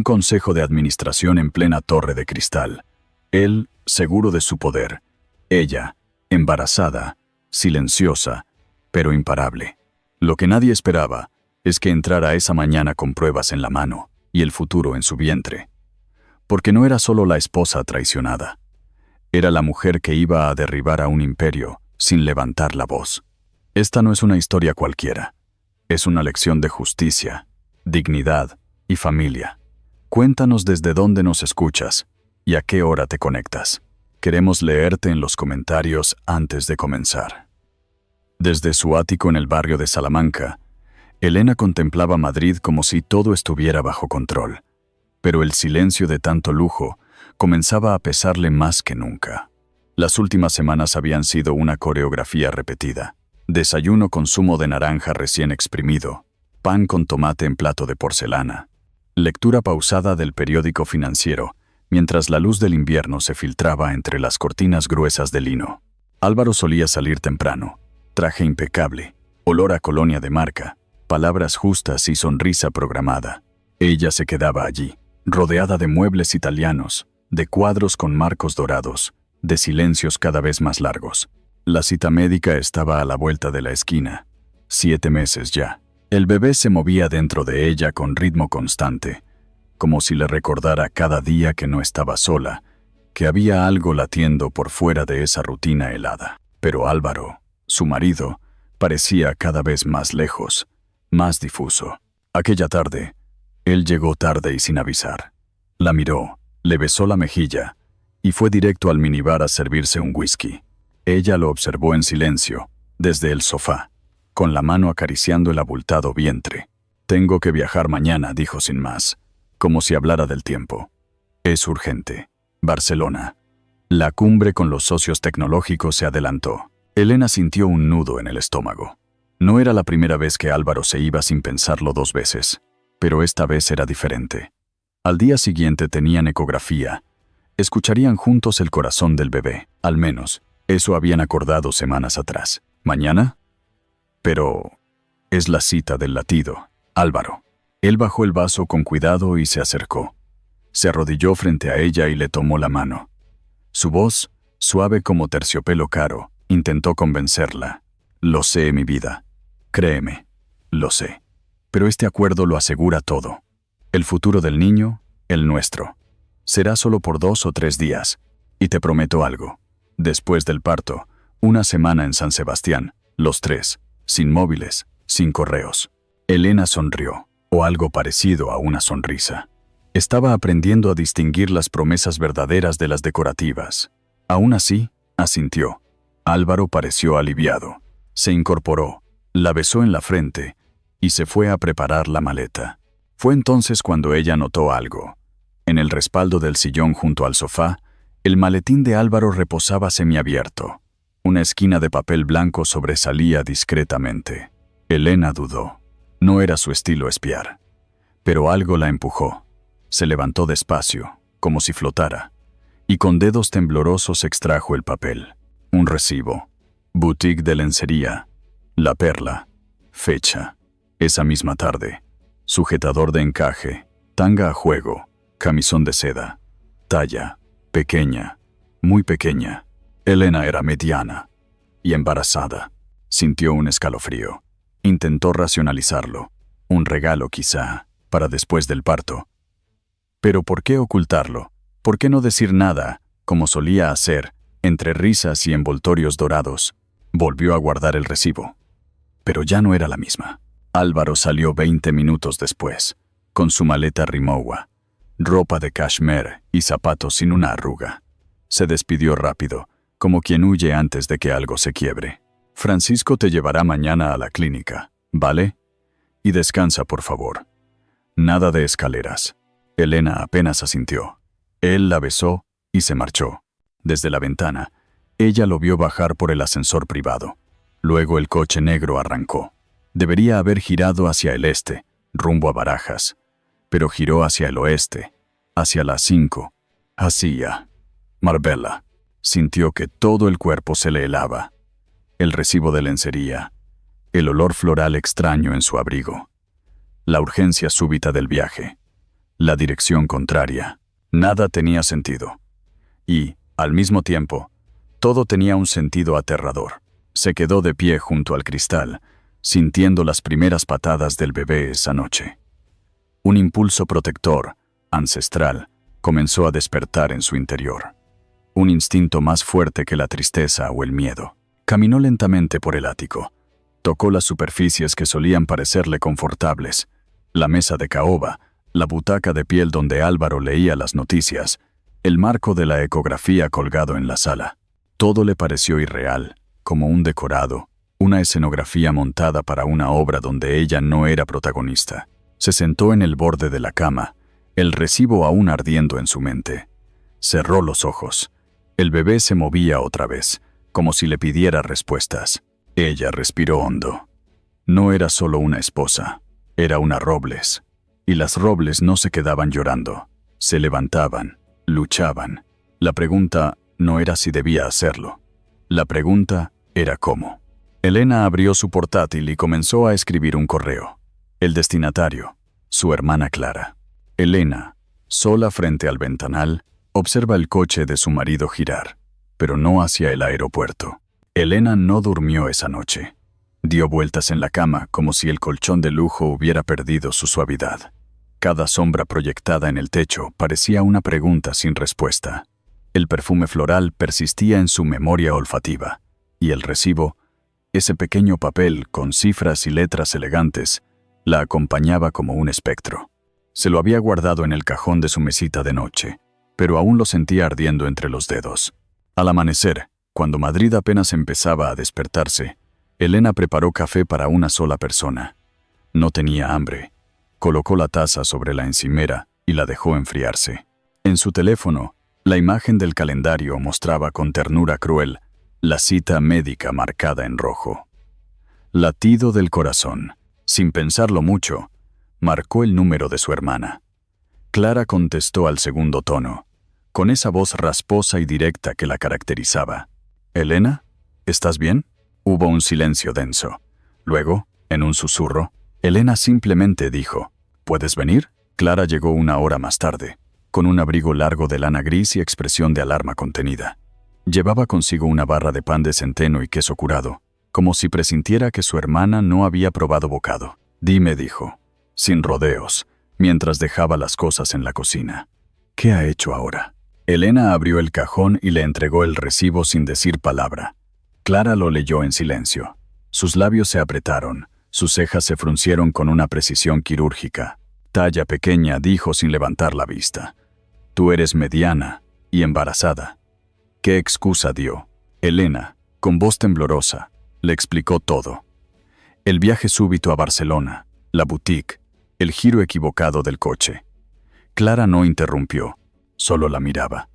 Un consejo de administración en plena torre de cristal. Él, seguro de su poder. Ella, embarazada, silenciosa, pero imparable. Lo que nadie esperaba es que entrara esa mañana con pruebas en la mano y el futuro en su vientre. Porque no era solo la esposa traicionada. Era la mujer que iba a derribar a un imperio sin levantar la voz. Esta no es una historia cualquiera. Es una lección de justicia, dignidad y familia. Cuéntanos desde dónde nos escuchas y a qué hora te conectas. Queremos leerte en los comentarios antes de comenzar. Desde su ático en el barrio de Salamanca, Elena contemplaba Madrid como si todo estuviera bajo control. Pero el silencio de tanto lujo comenzaba a pesarle más que nunca. Las últimas semanas habían sido una coreografía repetida. Desayuno con zumo de naranja recién exprimido, pan con tomate en plato de porcelana, lectura pausada del periódico financiero, mientras la luz del invierno se filtraba entre las cortinas gruesas de lino. Álvaro solía salir temprano, traje impecable, olor a colonia de marca, palabras justas y sonrisa programada. Ella se quedaba allí, rodeada de muebles italianos, de cuadros con marcos dorados, de silencios cada vez más largos. La cita médica estaba a la vuelta de la esquina. 7 meses ya. El bebé se movía dentro de ella con ritmo constante, como si le recordara cada día que no estaba sola, que había algo latiendo por fuera de esa rutina helada. Pero Álvaro, su marido, parecía cada vez más lejos, más difuso. Aquella tarde, él llegó tarde y sin avisar. La miró, le besó la mejilla y fue directo al minibar a servirse un whisky. Ella lo observó en silencio, desde el sofá, con la mano acariciando el abultado vientre. «Tengo que viajar mañana», dijo sin más, como si hablara del tiempo. «Es urgente. Barcelona». La cumbre con los socios tecnológicos se adelantó. Elena sintió un nudo en el estómago. No era la primera vez que Álvaro se iba sin pensarlo 2 veces, pero esta vez era diferente. Al día siguiente tenían ecografía. Escucharían juntos el corazón del bebé, al menos. Eso habían acordado semanas atrás. ¿Mañana? Pero es la cita del latido. Álvaro. Él bajó el vaso con cuidado y se acercó. Se arrodilló frente a ella y le tomó la mano. Su voz, suave como terciopelo caro, intentó convencerla. «Lo sé, mi vida. Créeme. Lo sé. Pero este acuerdo lo asegura todo. El futuro del niño, el nuestro. Será solo por 2 o 3 días. Y te prometo algo. Después del parto, 1 semana en San Sebastián, los 3, sin móviles, sin correos». Elena sonrió, o algo parecido a una sonrisa. Estaba aprendiendo a distinguir las promesas verdaderas de las decorativas. Aún así, asintió. Álvaro pareció aliviado. Se incorporó, la besó en la frente y se fue a preparar la maleta. Fue entonces cuando ella notó algo. En el respaldo del sillón junto al sofá, el maletín de Álvaro reposaba semiabierto. Una esquina de papel blanco sobresalía discretamente. Elena dudó. No era su estilo espiar. Pero algo la empujó. Se levantó despacio, como si flotara, y con dedos temblorosos extrajo el papel. Un recibo. Boutique de lencería. La Perla. Fecha. Esa misma tarde. Sujetador de encaje. Tanga a juego. Camisón de seda. Talla. Pequeña. Muy pequeña. Elena era mediana. Y embarazada. Sintió un escalofrío. Intentó racionalizarlo. Un regalo quizá, para después del parto. Pero ¿por qué ocultarlo? ¿Por qué no decir nada, como solía hacer, entre risas y envoltorios dorados? Volvió a guardar el recibo. Pero ya no era la misma. Álvaro salió 20 minutos después, con su maleta Rimowa, ropa de cashmere y zapatos sin una arruga. Se despidió rápido, como quien huye antes de que algo se quiebre. «Francisco te llevará mañana a la clínica, ¿vale? Y descansa, por favor. Nada de escaleras». Elena apenas asintió. Él la besó y se marchó. Desde la ventana, ella lo vio bajar por el ascensor privado. Luego el coche negro arrancó. Debería haber girado hacia el este, rumbo a Barajas, pero giró hacia el oeste, hacia las 5, hacia Marbella. Sintió que todo el cuerpo se le helaba. El recibo de lencería, el olor floral extraño en su abrigo, la urgencia súbita del viaje, la dirección contraria. Nada tenía sentido. Y, al mismo tiempo, todo tenía un sentido aterrador. Se quedó de pie junto al cristal, sintiendo las primeras patadas del bebé esa noche. Un impulso protector, ancestral, comenzó a despertar en su interior. Un instinto más fuerte que la tristeza o el miedo. Caminó lentamente por el ático. Tocó las superficies que solían parecerle confortables. La mesa de caoba, la butaca de piel donde Álvaro leía las noticias, el marco de la ecografía colgado en la sala. Todo le pareció irreal, como un decorado, una escenografía montada para una obra donde ella no era protagonista. Se sentó en el borde de la cama, el recibo aún ardiendo en su mente. Cerró los ojos. El bebé se movía otra vez, como si le pidiera respuestas. Ella respiró hondo. No era solo una esposa, era una Robles. Y las Robles no se quedaban llorando. Se levantaban, luchaban. La pregunta no era si debía hacerlo. La pregunta era cómo. Elena abrió su portátil y comenzó a escribir un correo. El destinatario, su hermana Clara. Elena, sola frente al ventanal, observa el coche de su marido girar, pero no hacia el aeropuerto. Elena no durmió esa noche. Dio vueltas en la cama como si el colchón de lujo hubiera perdido su suavidad. Cada sombra proyectada en el techo parecía una pregunta sin respuesta. El perfume floral persistía en su memoria olfativa, y el recibo, ese pequeño papel con cifras y letras elegantes, la acompañaba como un espectro. Se lo había guardado en el cajón de su mesita de noche, pero aún lo sentía ardiendo entre los dedos. Al amanecer, cuando Madrid apenas empezaba a despertarse, Elena preparó café para una sola persona. No tenía hambre. Colocó la taza sobre la encimera y la dejó enfriarse. En su teléfono, la imagen del calendario mostraba con ternura cruel la cita médica marcada en rojo. Latido del corazón. Sin pensarlo mucho, marcó el número de su hermana. Clara contestó al segundo tono, con esa voz rasposa y directa que la caracterizaba. «¿Elena? ¿Estás bien?» Hubo un silencio denso. Luego, en un susurro, Elena simplemente dijo, «¿Puedes venir?» Clara llegó una hora más tarde, con un abrigo largo de lana gris y expresión de alarma contenida. Llevaba consigo una barra de pan de centeno y queso curado, como si presintiera que su hermana no había probado bocado. «Dime», dijo, sin rodeos, mientras dejaba las cosas en la cocina. «¿Qué ha hecho ahora?» Elena abrió el cajón y le entregó el recibo sin decir palabra. Clara lo leyó en silencio. Sus labios se apretaron, sus cejas se fruncieron con una precisión quirúrgica. «Talla pequeña», dijo sin levantar la vista. «Tú eres mediana y embarazada». ¿Qué excusa dio? Elena, con voz temblorosa, le explicó todo. El viaje súbito a Barcelona, la boutique, el giro equivocado del coche. Clara no interrumpió, solo la miraba,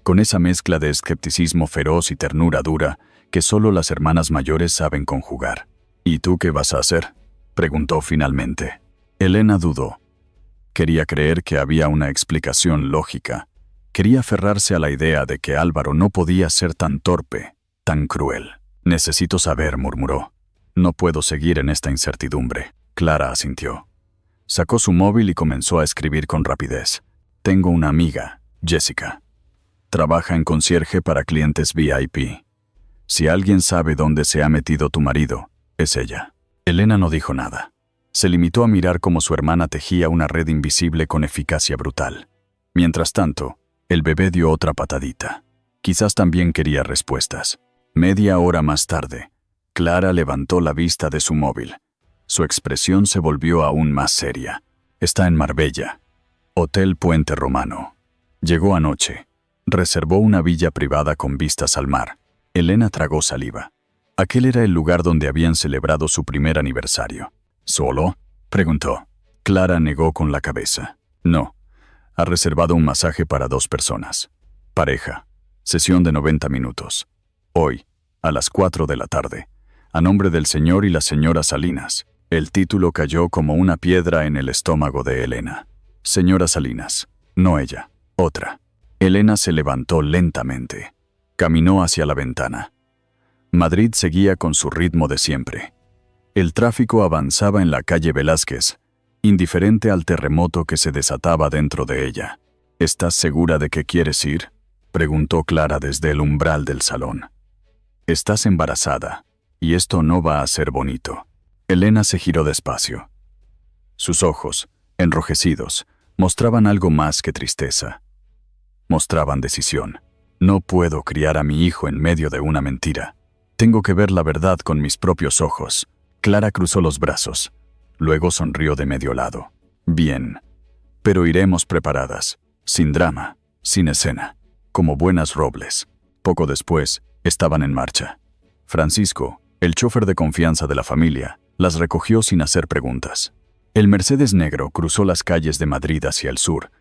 con esa mezcla de escepticismo feroz y ternura dura que solo las hermanas mayores saben conjugar. «¿Y tú qué vas a hacer?», preguntó finalmente. Elena dudó. Quería creer que había una explicación lógica. Quería aferrarse a la idea de que Álvaro no podía ser tan torpe, tan cruel. «Necesito saber», murmuró. «No puedo seguir en esta incertidumbre». Clara asintió. Sacó su móvil y comenzó a escribir con rapidez. «Tengo una amiga, Jessica. Trabaja en concierge para clientes VIP. Si alguien sabe dónde se ha metido tu marido, es ella». Elena no dijo nada. Se limitó a mirar cómo su hermana tejía una red invisible con eficacia brutal. Mientras tanto, el bebé dio otra patadita. Quizás también quería respuestas. Media hora más tarde, Clara levantó la vista de su móvil. Su expresión se volvió aún más seria. «Está en Marbella. Hotel Puente Romano. Llegó anoche. Reservó una villa privada con vistas al mar». Elena tragó saliva. Aquel era el lugar donde habían celebrado su primer aniversario. «¿Solo?», preguntó. Clara negó con la cabeza. «No. Ha reservado un masaje para 2 personas. Pareja. Sesión de 90 minutos. Hoy, a las 4 de la tarde. A nombre del señor y la señora Salinas». El título cayó como una piedra en el estómago de Elena. «Señora Salinas. No ella. Otra». Elena se levantó lentamente. Caminó hacia la ventana. Madrid seguía con su ritmo de siempre. El tráfico avanzaba en la calle Velázquez, indiferente al terremoto que se desataba dentro de ella. ¿Estás segura de que quieres ir?, preguntó Clara desde el umbral del salón. Estás embarazada, y esto no va a ser bonito. Elena se giró despacio. Sus ojos, enrojecidos, mostraban algo más que tristeza. Mostraban decisión. No puedo criar a mi hijo en medio de una mentira. Tengo que ver la verdad con mis propios ojos. Clara cruzó los brazos. Luego sonrió de medio lado. Bien. Pero iremos preparadas. Sin drama, sin escena. Como buenas robles. Poco después, estaban en marcha. Francisco, el chofer de confianza de la familia, las recogió sin hacer preguntas. El Mercedes negro cruzó las calles de Madrid hacia el sur,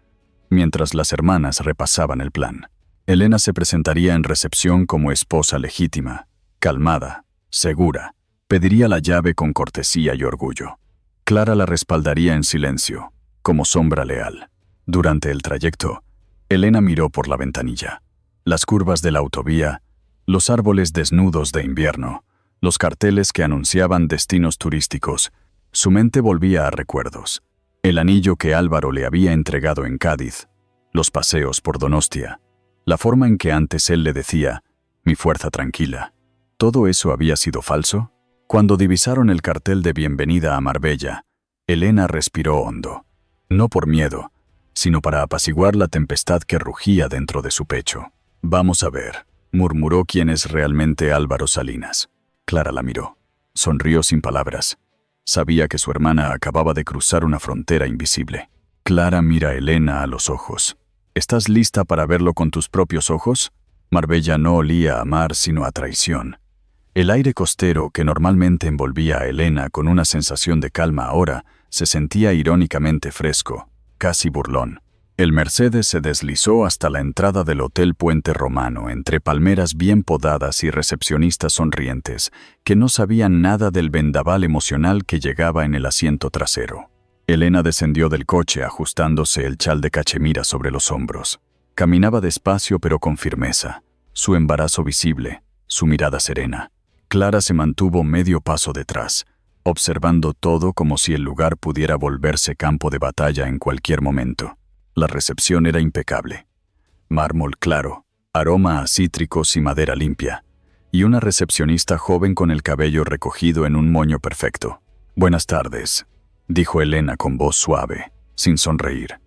mientras las hermanas repasaban el plan. Elena se presentaría en recepción como esposa legítima, calmada, segura. Pediría la llave con cortesía y orgullo. Clara la respaldaría en silencio, como sombra leal. Durante el trayecto, Elena miró por la ventanilla. Las curvas de la autovía, los árboles desnudos de invierno, los carteles que anunciaban destinos turísticos. Su mente volvía a recuerdos. El anillo que Álvaro le había entregado en Cádiz, los paseos por Donostia, la forma en que antes él le decía, «mi fuerza tranquila». ¿Todo eso había sido falso? Cuando divisaron el cartel de bienvenida a Marbella, Elena respiró hondo. No por miedo, sino para apaciguar la tempestad que rugía dentro de su pecho. «Vamos a ver», murmuró, «quién es realmente Álvaro Salinas». Clara la miró. Sonrió sin palabras. Sabía que su hermana acababa de cruzar una frontera invisible. Clara mira a Elena a los ojos. ¿Estás lista para verlo con tus propios ojos? Marbella no olía a mar sino a traición. El aire costero que normalmente envolvía a Elena con una sensación de calma ahora se sentía irónicamente fresco, casi burlón. El Mercedes se deslizó hasta la entrada del Hotel Puente Romano entre palmeras bien podadas y recepcionistas sonrientes que no sabían nada del vendaval emocional que llegaba en el asiento trasero. Elena descendió del coche ajustándose el chal de cachemira sobre los hombros. Caminaba despacio pero con firmeza, su embarazo visible, su mirada serena. Clara se mantuvo medio paso detrás, observando todo como si el lugar pudiera volverse campo de batalla en cualquier momento. La recepción era impecable. Mármol claro, aroma a cítricos y madera limpia, y una recepcionista joven con el cabello recogido en un moño perfecto. «Buenas tardes», dijo Elena con voz suave, sin sonreír.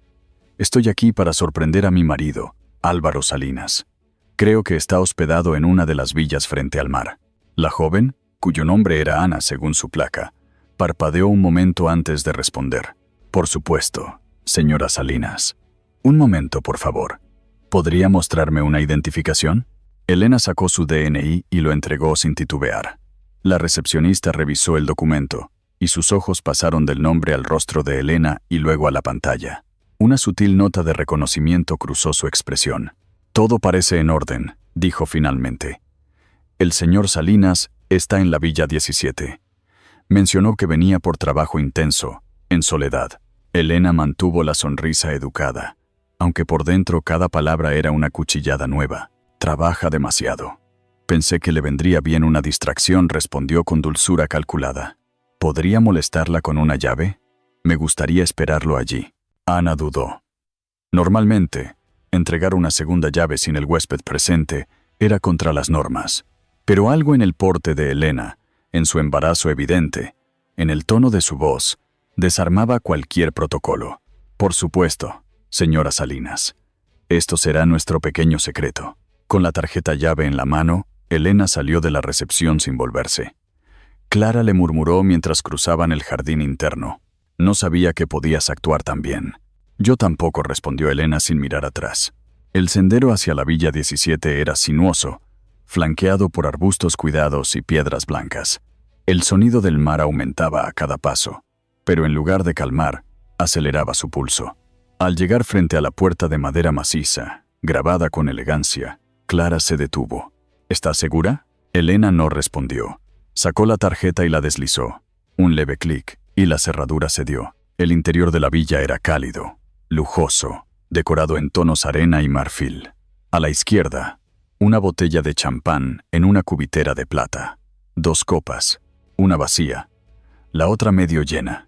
«Estoy aquí para sorprender a mi marido, Álvaro Salinas. Creo que está hospedado en una de las villas frente al mar». La joven, cuyo nombre era Ana según su placa, parpadeó un momento antes de responder. «Por supuesto, señora Salinas. Un momento, por favor. ¿Podría mostrarme una identificación?» Elena sacó su DNI y lo entregó sin titubear. La recepcionista revisó el documento, y sus ojos pasaron del nombre al rostro de Elena y luego a la pantalla. Una sutil nota de reconocimiento cruzó su expresión. «Todo parece en orden», dijo finalmente. «El señor Salinas está en la Villa 17. Mencionó que venía por trabajo intenso, en soledad». Elena mantuvo la sonrisa educada, aunque por dentro cada palabra era una cuchillada nueva. «Trabaja demasiado». «Pensé que le vendría bien una distracción», respondió con dulzura calculada. «¿Podría molestarla con una llave? Me gustaría esperarlo allí». Ana dudó. Normalmente, entregar una segunda llave sin el huésped presente era contra las normas. Pero algo en el porte de Elena, en su embarazo evidente, en el tono de su voz, desarmaba cualquier protocolo. «Por supuesto, señora Salinas. Esto será nuestro pequeño secreto». Con la tarjeta llave en la mano, Elena salió de la recepción sin volverse. Clara le murmuró mientras cruzaban el jardín interno. «No sabía que podías actuar tan bien». «Yo tampoco», respondió Elena sin mirar atrás. El sendero hacia la Villa 17 era sinuoso, flanqueado por arbustos cuidados y piedras blancas. El sonido del mar aumentaba a cada paso, pero en lugar de calmar, aceleraba su pulso. Al llegar frente a la puerta de madera maciza, grabada con elegancia, Clara se detuvo. «¿Estás segura?» Elena no respondió. Sacó la tarjeta y la deslizó. Un leve clic, y la cerradura cedió. El interior de la villa era cálido, lujoso, decorado en tonos arena y marfil. A la izquierda, una botella de champán en una cubitera de plata. 2 copas, una vacía, la otra medio llena.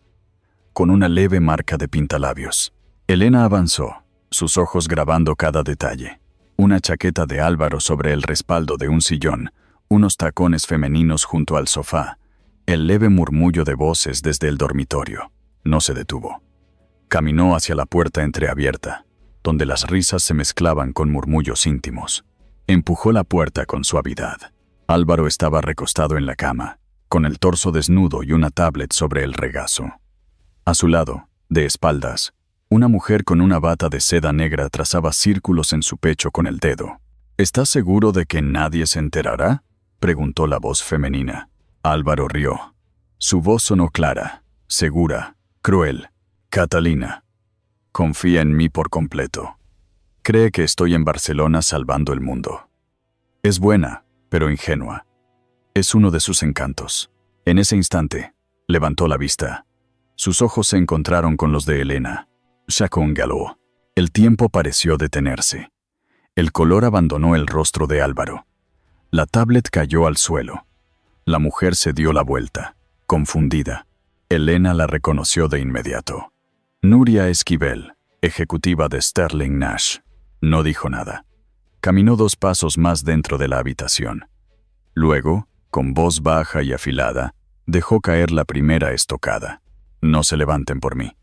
con una leve marca de pintalabios. Elena avanzó, sus ojos grabando cada detalle. Una chaqueta de Álvaro sobre el respaldo de un sillón, unos tacones femeninos junto al sofá, el leve murmullo de voces desde el dormitorio. No se detuvo. Caminó hacia la puerta entreabierta, donde las risas se mezclaban con murmullos íntimos. Empujó la puerta con suavidad. Álvaro estaba recostado en la cama, con el torso desnudo y una tablet sobre el regazo. A su lado, de espaldas, una mujer con una bata de seda negra trazaba círculos en su pecho con el dedo. ¿Estás seguro de que nadie se enterará?, preguntó la voz femenina. Álvaro rió. Su voz sonó clara, segura, cruel. Catalina, confía en mí por completo. Cree que estoy en Barcelona salvando el mundo. Es buena, pero ingenua. Es uno de sus encantos. En ese instante, levantó la vista. Sus ojos se encontraron con los de Elena. Sacó un galop. El tiempo pareció detenerse. El color abandonó el rostro de Álvaro. La tablet cayó al suelo. La mujer se dio la vuelta, confundida. Elena la reconoció de inmediato. Nuria Esquivel, ejecutiva de Sterling Nash. No dijo nada. Caminó 2 pasos más dentro de la habitación. Luego, con voz baja y afilada, dejó caer la primera estocada. No se levanten por mí.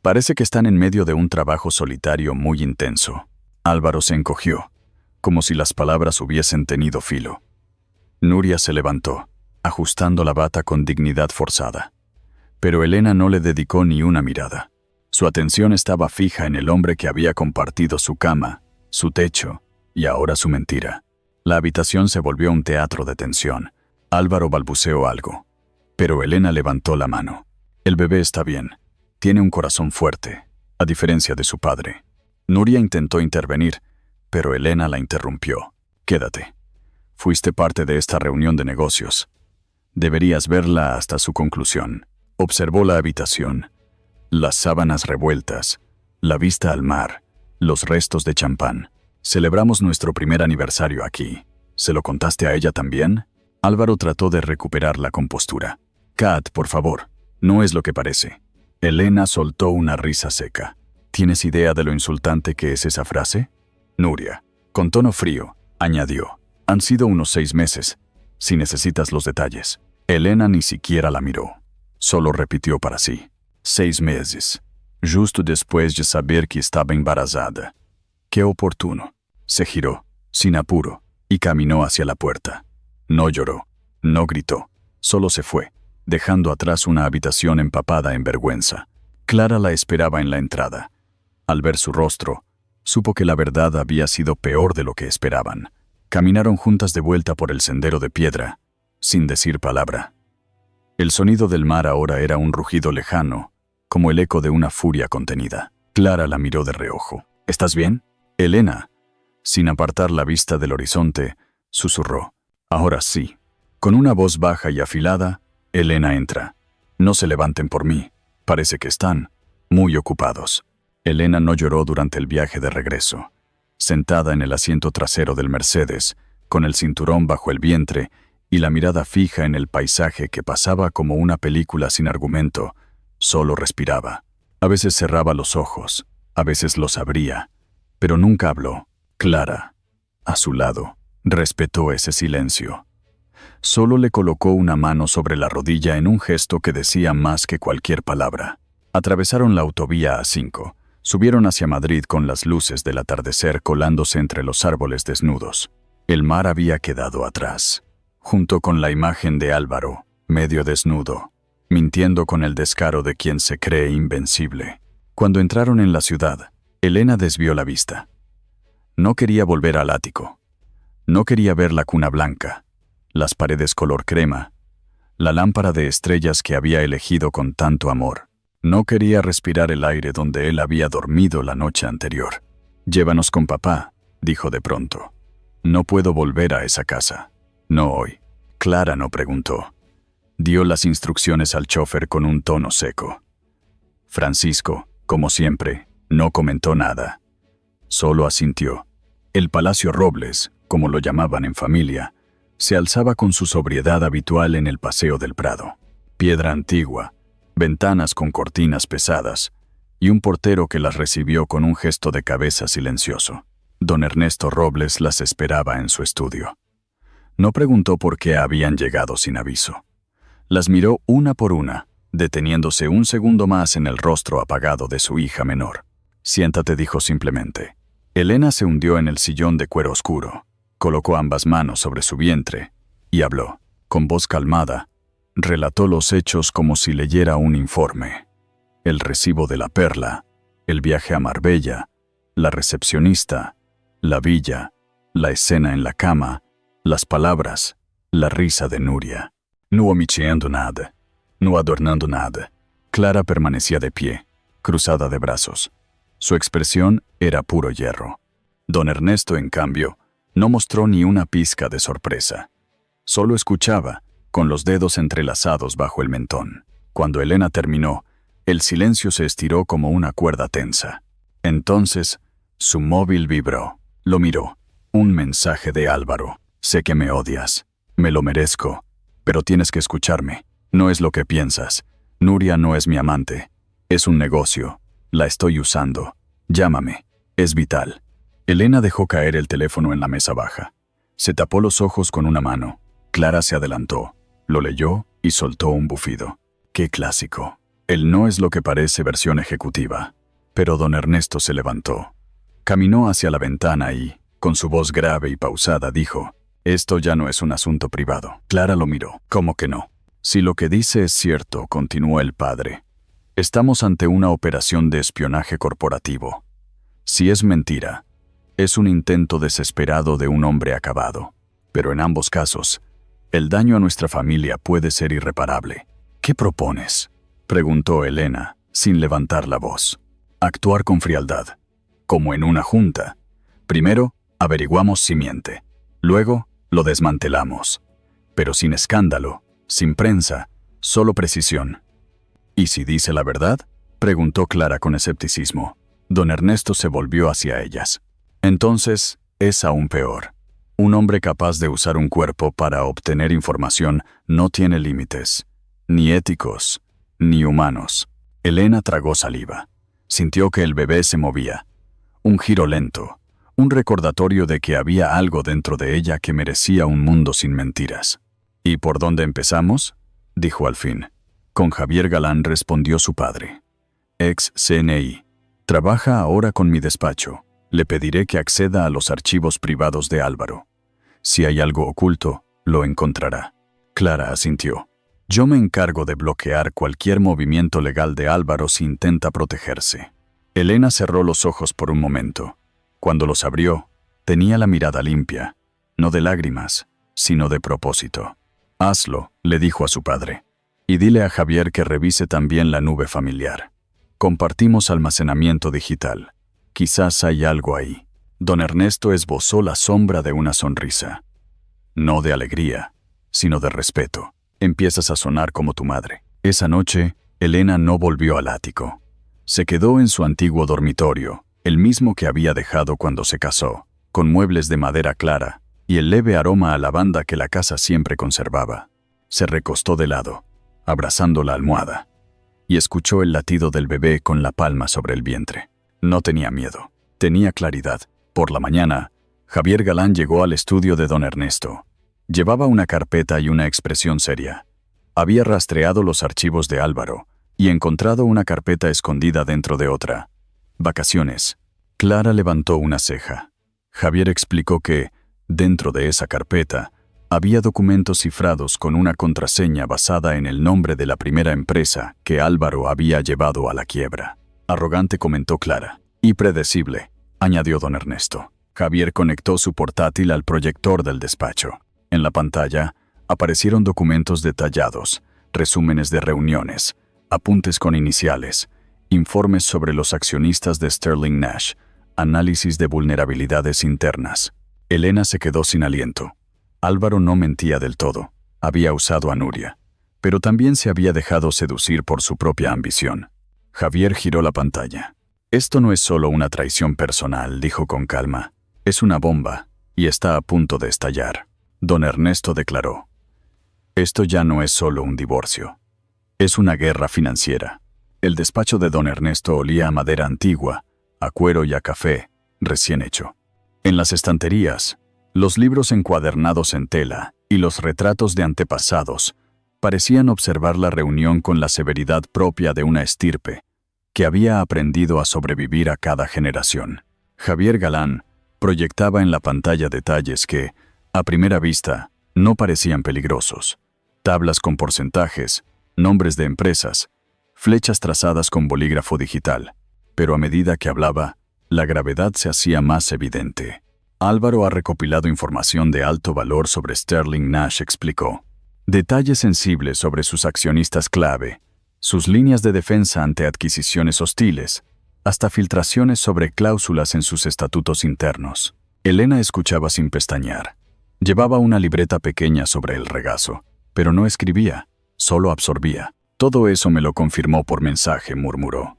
Parece que están en medio de un trabajo solitario muy intenso. Álvaro se encogió, como si las palabras hubiesen tenido filo. Nuria se levantó, ajustando la bata con dignidad forzada. Pero Elena no le dedicó ni una mirada. Su atención estaba fija en el hombre que había compartido su cama, su techo y ahora su mentira. La habitación se volvió un teatro de tensión. Álvaro balbuceó algo, pero Elena levantó la mano. El bebé está bien. Tiene un corazón fuerte, a diferencia de su padre. Nuria intentó intervenir, pero Elena la interrumpió. Quédate. Fuiste parte de esta reunión de negocios. Deberías verla hasta su conclusión. Observó la habitación, las sábanas revueltas, la vista al mar, los restos de champán. Celebramos nuestro primer aniversario aquí. ¿Se lo contaste a ella también? Álvaro trató de recuperar la compostura. Kat, por favor, no es lo que parece. Elena soltó una risa seca. ¿Tienes idea de lo insultante que es esa frase? Nuria, con tono frío, añadió. Han sido unos 6 meses, si necesitas los detalles. Elena ni siquiera la miró. Solo repitió para sí. 6 meses. Justo después de saber que estaba embarazada. Qué oportuno. Se giró, sin apuro, y caminó hacia la puerta. No lloró, no gritó, solo se fue, dejando atrás una habitación empapada en vergüenza. Clara la esperaba en la entrada. Al ver su rostro, supo que la verdad había sido peor de lo que esperaban. Caminaron juntas de vuelta por el sendero de piedra, sin decir palabra. El sonido del mar ahora era un rugido lejano, como el eco de una furia contenida. Clara la miró de reojo. ¿Estás bien? Elena, sin apartar la vista del horizonte, susurró. Ahora sí. Con una voz baja y afilada, Elena entra. No se levanten por mí. Parece que están muy ocupados. Elena no lloró durante el viaje de regreso. Sentada en el asiento trasero del Mercedes, con el cinturón bajo el vientre y la mirada fija en el paisaje que pasaba como una película sin argumento, solo respiraba. A veces cerraba los ojos, a veces los abría, pero nunca habló. Clara, a su lado, respetó ese silencio. Solo le colocó una mano sobre la rodilla en un gesto que decía más que cualquier palabra. Atravesaron la autovía A5, subieron hacia Madrid con las luces del atardecer colándose entre los árboles desnudos. El mar había quedado atrás, junto con la imagen de Álvaro, medio desnudo, mintiendo con el descaro de quien se cree invencible. Cuando entraron en la ciudad, Elena desvió la vista. No quería volver al ático. No quería ver la cuna blanca, las paredes color crema, la lámpara de estrellas que había elegido con tanto amor. No quería respirar el aire donde él había dormido la noche anterior. «Llévanos con papá», dijo de pronto. «No puedo volver a esa casa. No hoy». Clara no preguntó. Dio las instrucciones al chofer con un tono seco. Francisco, como siempre, no comentó nada. Solo asintió. El Palacio Robles, como lo llamaban en familia, se alzaba con su sobriedad habitual en el Paseo del Prado. Piedra antigua, ventanas con cortinas pesadas y un portero que las recibió con un gesto de cabeza silencioso. Don Ernesto Robles las esperaba en su estudio. No preguntó por qué habían llegado sin aviso. Las miró una por una, deteniéndose un segundo más en el rostro apagado de su hija menor. «Siéntate», dijo simplemente. Elena se hundió en el sillón de cuero oscuro, colocó ambas manos sobre su vientre y habló. Con voz calmada, relató los hechos como si leyera un informe. El recibo de la perla, el viaje a Marbella, la recepcionista, la villa, la escena en la cama, las palabras, la risa de Nuria. No omitiendo nada, no adornando nada. Clara permanecía de pie, cruzada de brazos. Su expresión era puro hierro. Don Ernesto, en cambio, no mostró ni una pizca de sorpresa. Solo escuchaba, con los dedos entrelazados bajo el mentón. Cuando Elena terminó, el silencio se estiró como una cuerda tensa. Entonces, su móvil vibró. Lo miró. Un mensaje de Álvaro. Sé que me odias. Me lo merezco. Pero tienes que escucharme. No es lo que piensas. Nuria no es mi amante. Es un negocio. La estoy usando. Llámame. Es vital. Elena dejó caer el teléfono en la mesa baja. Se tapó los ojos con una mano. Clara se adelantó, lo leyó y soltó un bufido. ¡Qué clásico! El no es lo que parece versión ejecutiva. Pero don Ernesto se levantó. Caminó hacia la ventana y, con su voz grave y pausada, dijo: «Esto ya no es un asunto privado». Clara lo miró. «¿Cómo que no? Si lo que dice es cierto», continuó el padre. «Estamos ante una operación de espionaje corporativo. Si es mentira, es un intento desesperado de un hombre acabado. Pero en ambos casos, el daño a nuestra familia puede ser irreparable». «¿Qué propones?», preguntó Elena, sin levantar la voz. «Actuar con frialdad, como en una junta. Primero, averiguamos si miente. Luego, lo desmantelamos. Pero sin escándalo, sin prensa, solo precisión». «¿Y si dice la verdad?», preguntó Clara con escepticismo. Don Ernesto se volvió hacia ellas. «Entonces, es aún peor. Un hombre capaz de usar un cuerpo para obtener información no tiene límites, ni éticos, ni humanos». Elena tragó saliva. Sintió que el bebé se movía. Un giro lento, un recordatorio de que había algo dentro de ella que merecía un mundo sin mentiras. «¿Y por dónde empezamos?», dijo al fin. «Con Javier Galán», respondió su padre. «Ex CNI. Trabaja ahora con mi despacho. Le pediré que acceda a los archivos privados de Álvaro. Si hay algo oculto, lo encontrará». Clara asintió. «Yo me encargo de bloquear cualquier movimiento legal de Álvaro si intenta protegerse». Elena cerró los ojos por un momento. Cuando los abrió, tenía la mirada limpia, no de lágrimas, sino de propósito. «Hazlo», le dijo a su padre. «Y dile a Javier que revise también la nube familiar. Compartimos almacenamiento digital. Quizás hay algo ahí». Don Ernesto esbozó la sombra de una sonrisa. «No de alegría, sino de respeto. Empiezas a sonar como tu madre». Esa noche, Elena no volvió al ático. Se quedó en su antiguo dormitorio, el mismo que había dejado cuando se casó, con muebles de madera clara y el leve aroma a lavanda que la casa siempre conservaba. Se recostó de lado, abrazando la almohada, y escuchó el latido del bebé con la palma sobre el vientre. No tenía miedo, tenía claridad. Por la mañana, Javier Galán llegó al estudio de don Ernesto. Llevaba una carpeta y una expresión seria. Había rastreado los archivos de Álvaro y encontrado una carpeta escondida dentro de otra. «Vacaciones». Clara levantó una ceja. Javier explicó que, dentro de esa carpeta, había documentos cifrados con una contraseña basada en el nombre de la primera empresa que Álvaro había llevado a la quiebra. «Arrogante», comentó Clara. «Y predecible», añadió don Ernesto. Javier conectó su portátil al proyector del despacho. En la pantalla aparecieron documentos detallados, resúmenes de reuniones, apuntes con iniciales, informes sobre los accionistas de Sterling Nash, análisis de vulnerabilidades internas. Elena se quedó sin aliento. Álvaro no mentía del todo. Había usado a Nuria, pero también se había dejado seducir por su propia ambición. Javier giró la pantalla. «Esto no es solo una traición personal», dijo con calma. «Es una bomba, y está a punto de estallar». Don Ernesto declaró: «Esto ya no es solo un divorcio. Es una guerra financiera. El despacho de don Ernesto olía a madera antigua, a cuero y a café, recién hecho. En las estanterías, los libros encuadernados en tela y los retratos de antepasados parecían observar la reunión con la severidad propia de una estirpe que había aprendido a sobrevivir a cada generación. Javier Galán proyectaba en la pantalla detalles que, a primera vista, no parecían peligrosos. Tablas con porcentajes, nombres de empresas, flechas trazadas con bolígrafo digital. Pero a medida que hablaba, la gravedad se hacía más evidente. Álvaro ha recopilado información de alto valor sobre Sterling Nash, explicó. Detalles sensibles sobre sus accionistas clave, sus líneas de defensa ante adquisiciones hostiles, hasta filtraciones sobre cláusulas en sus estatutos internos. Elena escuchaba sin pestañear. Llevaba una libreta pequeña sobre el regazo, pero no escribía, solo absorbía. Todo eso me lo confirmó por mensaje, murmuró.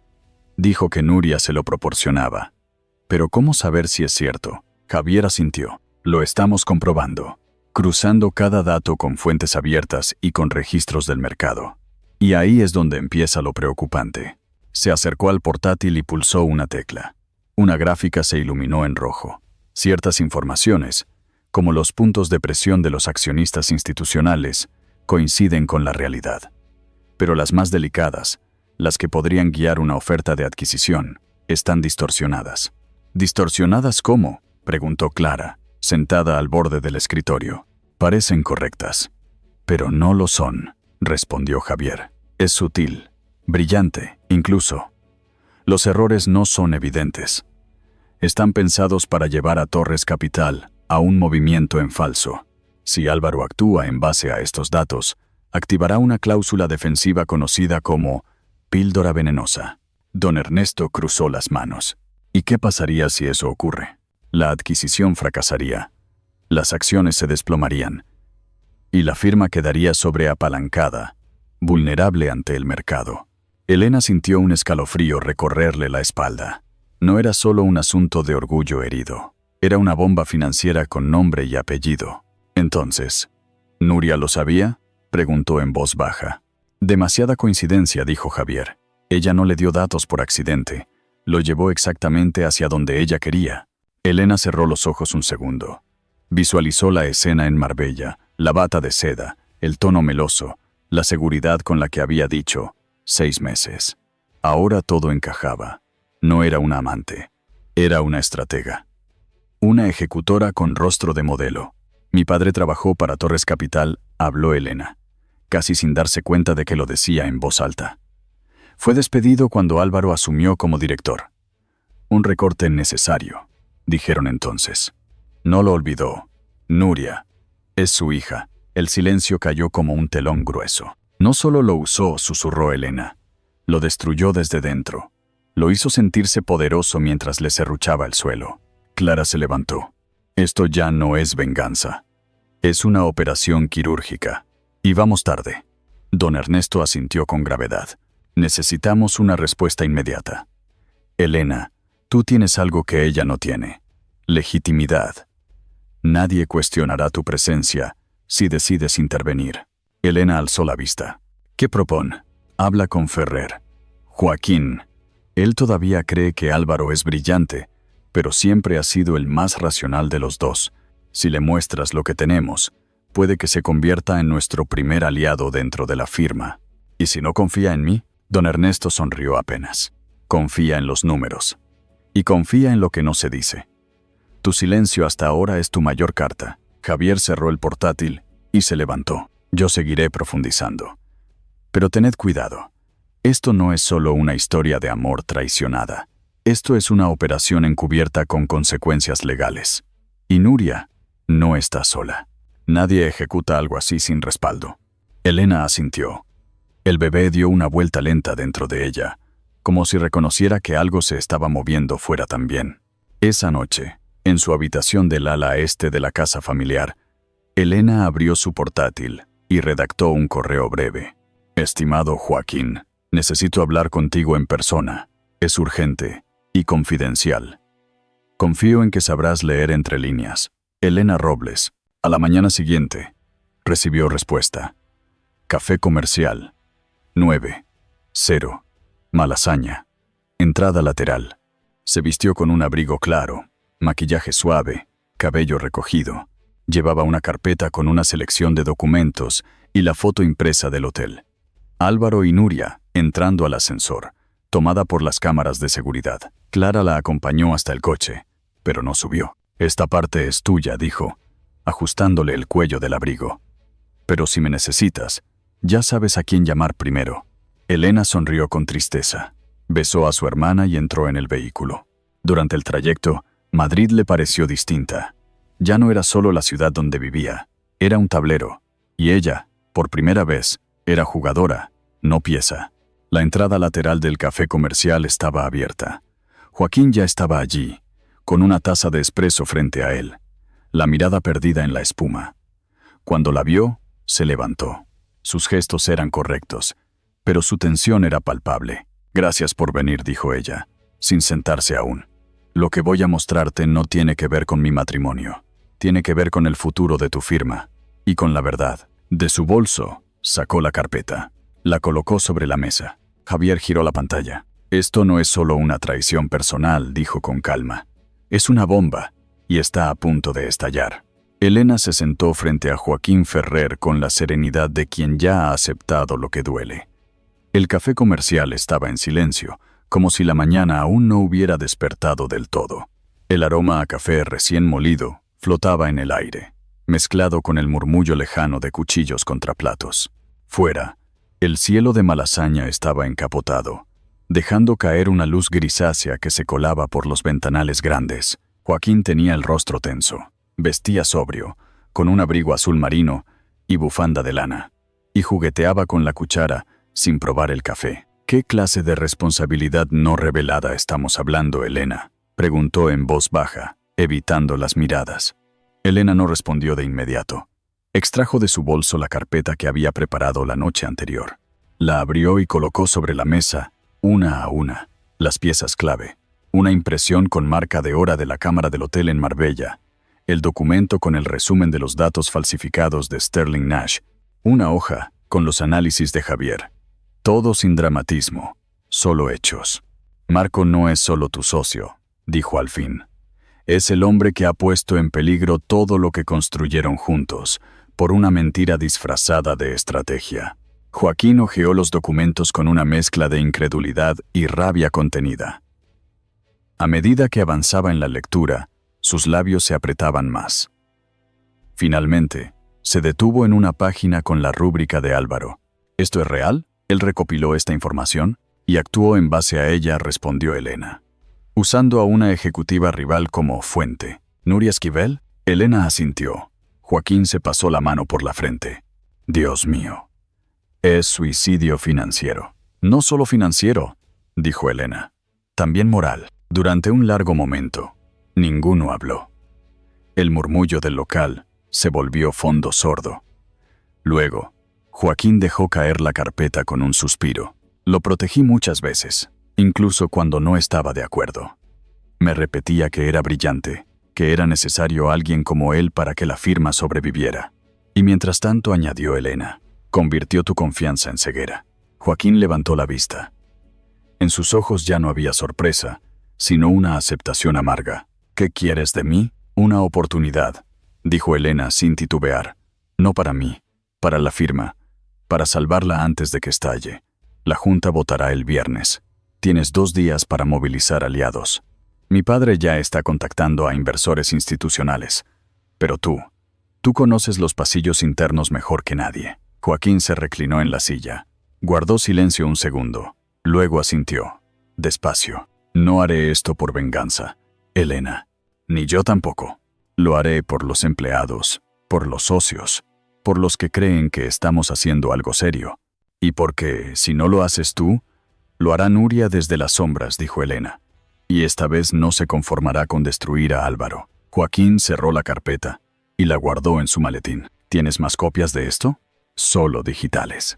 Dijo que Nuria se lo proporcionaba. Pero ¿cómo saber si es cierto? Javier asintió. Lo estamos comprobando, cruzando cada dato con fuentes abiertas y con registros del mercado. Y ahí es donde empieza lo preocupante. Se acercó al portátil y pulsó una tecla. Una gráfica se iluminó en rojo. Ciertas informaciones, como los puntos de presión de los accionistas institucionales, coinciden con la realidad. Pero las más delicadas, las que podrían guiar una oferta de adquisición, están distorsionadas. ¿Distorsionadas cómo?, preguntó Clara, sentada al borde del escritorio. Parecen correctas, pero no lo son, respondió Javier. Es sutil, brillante, incluso. Los errores no son evidentes. Están pensados para llevar a Torres Capital a un movimiento en falso. Si Álvaro actúa en base a estos datos, activará una cláusula defensiva conocida como píldora venenosa. Don Ernesto cruzó las manos. ¿Y qué pasaría si eso ocurre? La adquisición fracasaría, las acciones se desplomarían, y la firma quedaría sobreapalancada, vulnerable ante el mercado. Elena sintió un escalofrío recorrerle la espalda. No era solo un asunto de orgullo herido, era una bomba financiera con nombre y apellido. Entonces, ¿Nuria lo sabía?, preguntó en voz baja. Demasiada coincidencia, dijo Javier. Ella no le dio datos por accidente, lo llevó exactamente hacia donde ella quería. Elena cerró los ojos un segundo. Visualizó la escena en Marbella, la bata de seda, el tono meloso, la seguridad con la que había dicho 6 meses. Ahora todo encajaba. No era una amante, era una estratega. Una ejecutora con rostro de modelo. Mi padre trabajó para Torres Capital, habló Elena, casi sin darse cuenta de que lo decía en voz alta. Fue despedido cuando Álvaro asumió como director. Un recorte necesario, dijeron entonces. No lo olvidó. Nuria es su hija. El silencio cayó como un telón grueso. No solo lo usó, susurró Elena. Lo destruyó desde dentro. Lo hizo sentirse poderoso mientras le serruchaba el suelo. Clara se levantó. Esto ya no es venganza. Es una operación quirúrgica. Y vamos tarde. Don Ernesto asintió con gravedad. Necesitamos una respuesta inmediata. Elena, tú tienes algo que ella no tiene. Legitimidad. Nadie cuestionará tu presencia si decides intervenir. Elena alzó la vista. ¿Qué propone? Habla con Ferrer. Joaquín. Él todavía cree que Álvaro es brillante, pero siempre ha sido el más racional de los dos. Si le muestras lo que tenemos, puede que se convierta en nuestro primer aliado dentro de la firma. ¿Y si no confía en mí? Don Ernesto sonrió apenas. Confía en los números. Y confía en lo que no se dice. Tu silencio hasta ahora es tu mayor carta. Javier cerró el portátil y se levantó. Yo seguiré profundizando. Pero tened cuidado. Esto no es solo una historia de amor traicionada. Esto es una operación encubierta con consecuencias legales. Y Nuria no está sola. Nadie ejecuta algo así sin respaldo. Elena asintió. El bebé dio una vuelta lenta dentro de ella, como si reconociera que algo se estaba moviendo fuera también. Esa noche, en su habitación del ala este de la casa familiar, Elena abrió su portátil y redactó un correo breve. Estimado Joaquín, necesito hablar contigo en persona. Es urgente y confidencial. Confío en que sabrás leer entre líneas. Elena Robles. A la mañana siguiente, recibió respuesta. Café comercial. 9. 0. Malasaña. Entrada lateral. Se vistió con un abrigo claro, maquillaje suave, cabello recogido. Llevaba una carpeta con una selección de documentos y la foto impresa del hotel. Álvaro y Nuria, entrando al ascensor, tomada por las cámaras de seguridad. Clara la acompañó hasta el coche, pero no subió. «Esta parte es tuya», dijo, ajustándole el cuello del abrigo. «Pero si me necesitas, ya sabes a quién llamar primero». Elena sonrió con tristeza. Besó a su hermana y entró en el vehículo. Durante el trayecto, Madrid le pareció distinta. Ya no era solo la ciudad donde vivía, era un tablero. Y ella, por primera vez, era jugadora, no pieza. La entrada lateral del café comercial estaba abierta. Joaquín ya estaba allí, con una taza de espresso frente a él, la mirada perdida en la espuma. Cuando la vio, se levantó. Sus gestos eran correctos, pero su tensión era palpable. «Gracias por venir», dijo ella, sin sentarse aún. «Lo que voy a mostrarte no tiene que ver con mi matrimonio. Tiene que ver con el futuro de tu firma y con la verdad». De su bolso, sacó la carpeta. La colocó sobre la mesa. Javier giró la pantalla. «Esto no es solo una traición personal», dijo con calma. «Es una bomba, y está a punto de estallar». Elena se sentó frente a Joaquín Ferrer con la serenidad de quien ya ha aceptado lo que duele. El café comercial estaba en silencio, como si la mañana aún no hubiera despertado del todo. El aroma a café recién molido flotaba en el aire, mezclado con el murmullo lejano de cuchillos contra platos. Fuera, el cielo de Malasaña estaba encapotado, dejando caer una luz grisácea que se colaba por los ventanales grandes. Joaquín tenía el rostro tenso. Vestía sobrio, con un abrigo azul marino y bufanda de lana, y jugueteaba con la cuchara sin probar el café. «¿Qué clase de responsabilidad no revelada estamos hablando, Elena?», preguntó en voz baja, evitando las miradas. Elena no respondió de inmediato. Extrajo de su bolso la carpeta que había preparado la noche anterior. La abrió y colocó sobre la mesa, una a una, las piezas clave. Una impresión con marca de hora de la cámara del hotel en Marbella, el documento con el resumen de los datos falsificados de Sterling Nash, una hoja con los análisis de Javier. Todo sin dramatismo, solo hechos. «Marco no es solo tu socio», dijo al fin. «Es el hombre que ha puesto en peligro todo lo que construyeron juntos, por una mentira disfrazada de estrategia». Joaquín hojeó los documentos con una mezcla de incredulidad y rabia contenida. A medida que avanzaba en la lectura, sus labios se apretaban más. Finalmente, se detuvo en una página con la rúbrica de Álvaro. «¿Esto es real? ¿Él recopiló esta información y actuó en base a ella?», respondió Elena. «Usando a una ejecutiva rival como fuente». «¿Nuria Esquivel?». Elena asintió. Joaquín se pasó la mano por la frente. «Dios mío. Es suicidio financiero». «No solo financiero», dijo Elena. «También moral». Durante un largo momento, ninguno habló. El murmullo del local se volvió fondo sordo. Luego, Joaquín dejó caer la carpeta con un suspiro. «Lo protegí muchas veces, incluso cuando no estaba de acuerdo. Me repetía que era brillante, que era necesario alguien como él para que la firma sobreviviera. Y mientras tanto», añadió Elena, «convirtió tu confianza en ceguera». Joaquín levantó la vista. En sus ojos ya no había sorpresa, sino una aceptación amarga. «¿Qué quieres de mí?». «Una oportunidad», dijo Elena sin titubear. «No para mí, para la firma, para salvarla antes de que estalle. La Junta votará el viernes. Tienes 2 días para movilizar aliados. Mi padre ya está contactando a inversores institucionales. Pero tú conoces los pasillos internos mejor que nadie». Joaquín se reclinó en la silla. Guardó silencio un segundo. Luego asintió. Despacio. «No haré esto por venganza, Elena. Ni yo tampoco. Lo haré por los empleados, por los socios, por los que creen que estamos haciendo algo serio. Y porque, si no lo haces tú, lo hará Nuria desde las sombras», dijo Elena. «Y esta vez no se conformará con destruir a Álvaro». Joaquín cerró la carpeta y la guardó en su maletín. «¿Tienes más copias de esto?». «Solo digitales».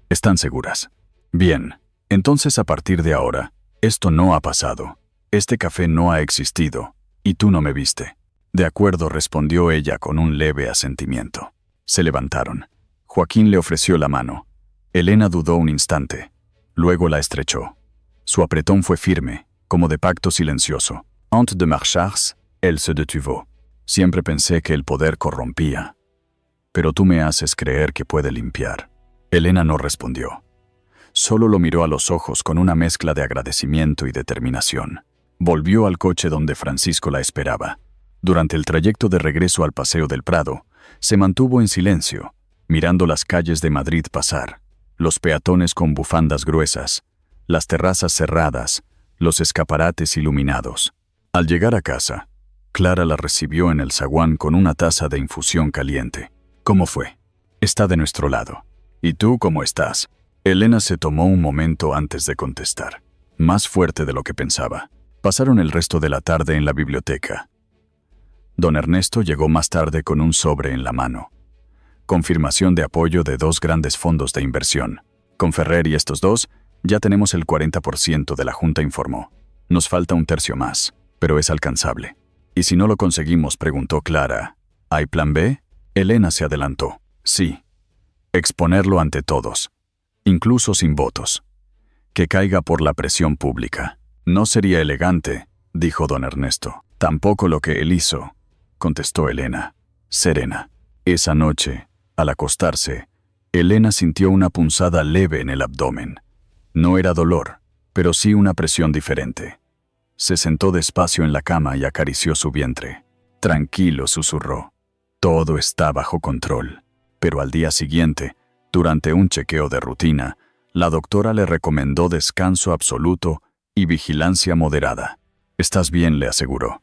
«¿Están seguras?». «Bien. Entonces a partir de ahora, esto no ha pasado. Este café no ha existido, y tú no me viste». «De acuerdo», respondió ella con un leve asentimiento. Se levantaron. Joaquín le ofreció la mano. Elena dudó un instante. Luego la estrechó. Su apretón fue firme, como de pacto silencioso. Antes de marcharse, elle se detuvo. Siempre pensé que el poder corrompía. Pero tú me haces creer que puede limpiar. Elena no respondió. Solo lo miró a los ojos con una mezcla de agradecimiento y determinación. Volvió al coche donde Francisco la esperaba. Durante el trayecto de regreso al Paseo del Prado, se mantuvo en silencio, mirando las calles de Madrid pasar, los peatones con bufandas gruesas, las terrazas cerradas, los escaparates iluminados. Al llegar a casa, Clara la recibió en el zaguán con una taza de infusión caliente. ¿Cómo fue? Está de nuestro lado. ¿Y tú cómo estás? Elena se tomó un momento antes de contestar. Más fuerte de lo que pensaba. Pasaron el resto de la tarde en la biblioteca. Don Ernesto llegó más tarde con un sobre en la mano. Confirmación de apoyo de 2 grandes fondos de inversión. Con Ferrer y estos 2, ya tenemos el 40% de la Junta, informó. Nos falta un tercio más, pero es alcanzable. ¿Y si no lo conseguimos?, preguntó Clara. ¿Hay plan B? Elena se adelantó. Sí. Exponerlo ante todos, incluso sin votos. Que caiga por la presión pública. No sería elegante, dijo don Ernesto. Tampoco lo que él hizo, contestó Elena, serena. Esa noche, al acostarse, Elena sintió una punzada leve en el abdomen. No era dolor, pero sí una presión diferente. Se sentó despacio en la cama y acarició su vientre. Tranquilo, susurró. Todo está bajo control. Pero al día siguiente, durante un chequeo de rutina, la doctora le recomendó descanso absoluto y vigilancia moderada. Estás bien, le aseguró.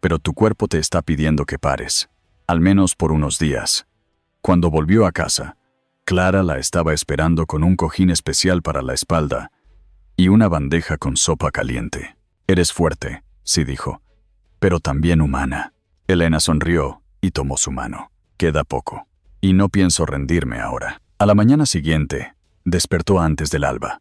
Pero tu cuerpo te está pidiendo que pares, al menos por unos días. Cuando volvió a casa, Clara la estaba esperando con un cojín especial para la espalda y una bandeja con sopa caliente. Eres fuerte, sí, dijo, pero también humana. Elena sonrió y tomó su mano. Queda poco. Y no pienso rendirme ahora. A la mañana siguiente, despertó antes del alba.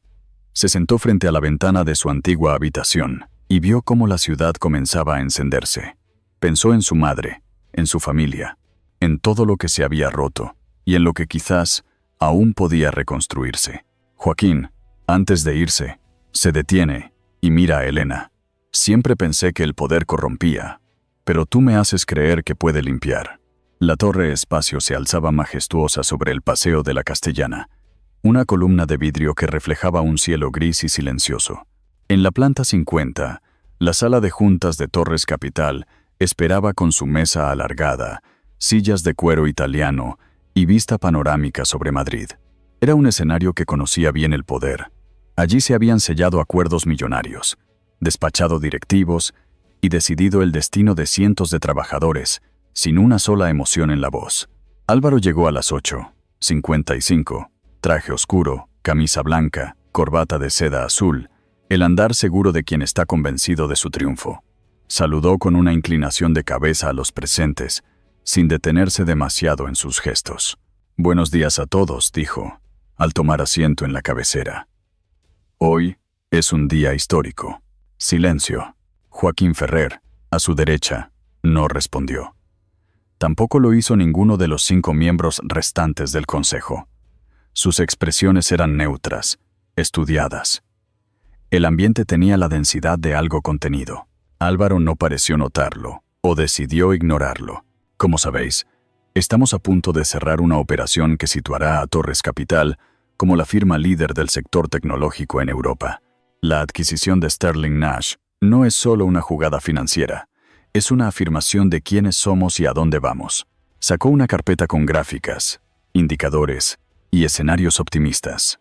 Se sentó frente a la ventana de su antigua habitación y vio cómo la ciudad comenzaba a encenderse. Pensó en su madre, en su familia, en todo lo que se había roto y en lo que quizás aún podía reconstruirse. Joaquín, antes de irse, se detiene y mira a Elena. Siempre pensé que el poder corrompía, pero tú me haces creer que puede limpiar. La torre Espacio se alzaba majestuosa sobre el Paseo de la Castellana, una columna de vidrio que reflejaba un cielo gris y silencioso. En la planta 50, la sala de juntas de Torres Capital esperaba con su mesa alargada, sillas de cuero italiano y vista panorámica sobre Madrid. Era un escenario que conocía bien el poder. Allí se habían sellado acuerdos millonarios, despachado directivos y decidido el destino de cientos de trabajadores, sin una sola emoción en la voz. Álvaro llegó a las 8:55, traje oscuro, camisa blanca, corbata de seda azul, el andar seguro de quien está convencido de su triunfo. Saludó con una inclinación de cabeza a los presentes, sin detenerse demasiado en sus gestos. Buenos días a todos, dijo, al tomar asiento en la cabecera. Hoy es un día histórico. Silencio. Joaquín Ferrer, a su derecha, no respondió. Tampoco lo hizo ninguno de los 5 miembros restantes del consejo. Sus expresiones eran neutras, estudiadas. El ambiente tenía la densidad de algo contenido. Álvaro no pareció notarlo, o decidió ignorarlo. Como sabéis, estamos a punto de cerrar una operación que situará a Torres Capital como la firma líder del sector tecnológico en Europa. La adquisición de Sterling Nash no es solo una jugada financiera, es una afirmación de quiénes somos y a dónde vamos. Sacó una carpeta con gráficas, indicadores y escenarios optimistas.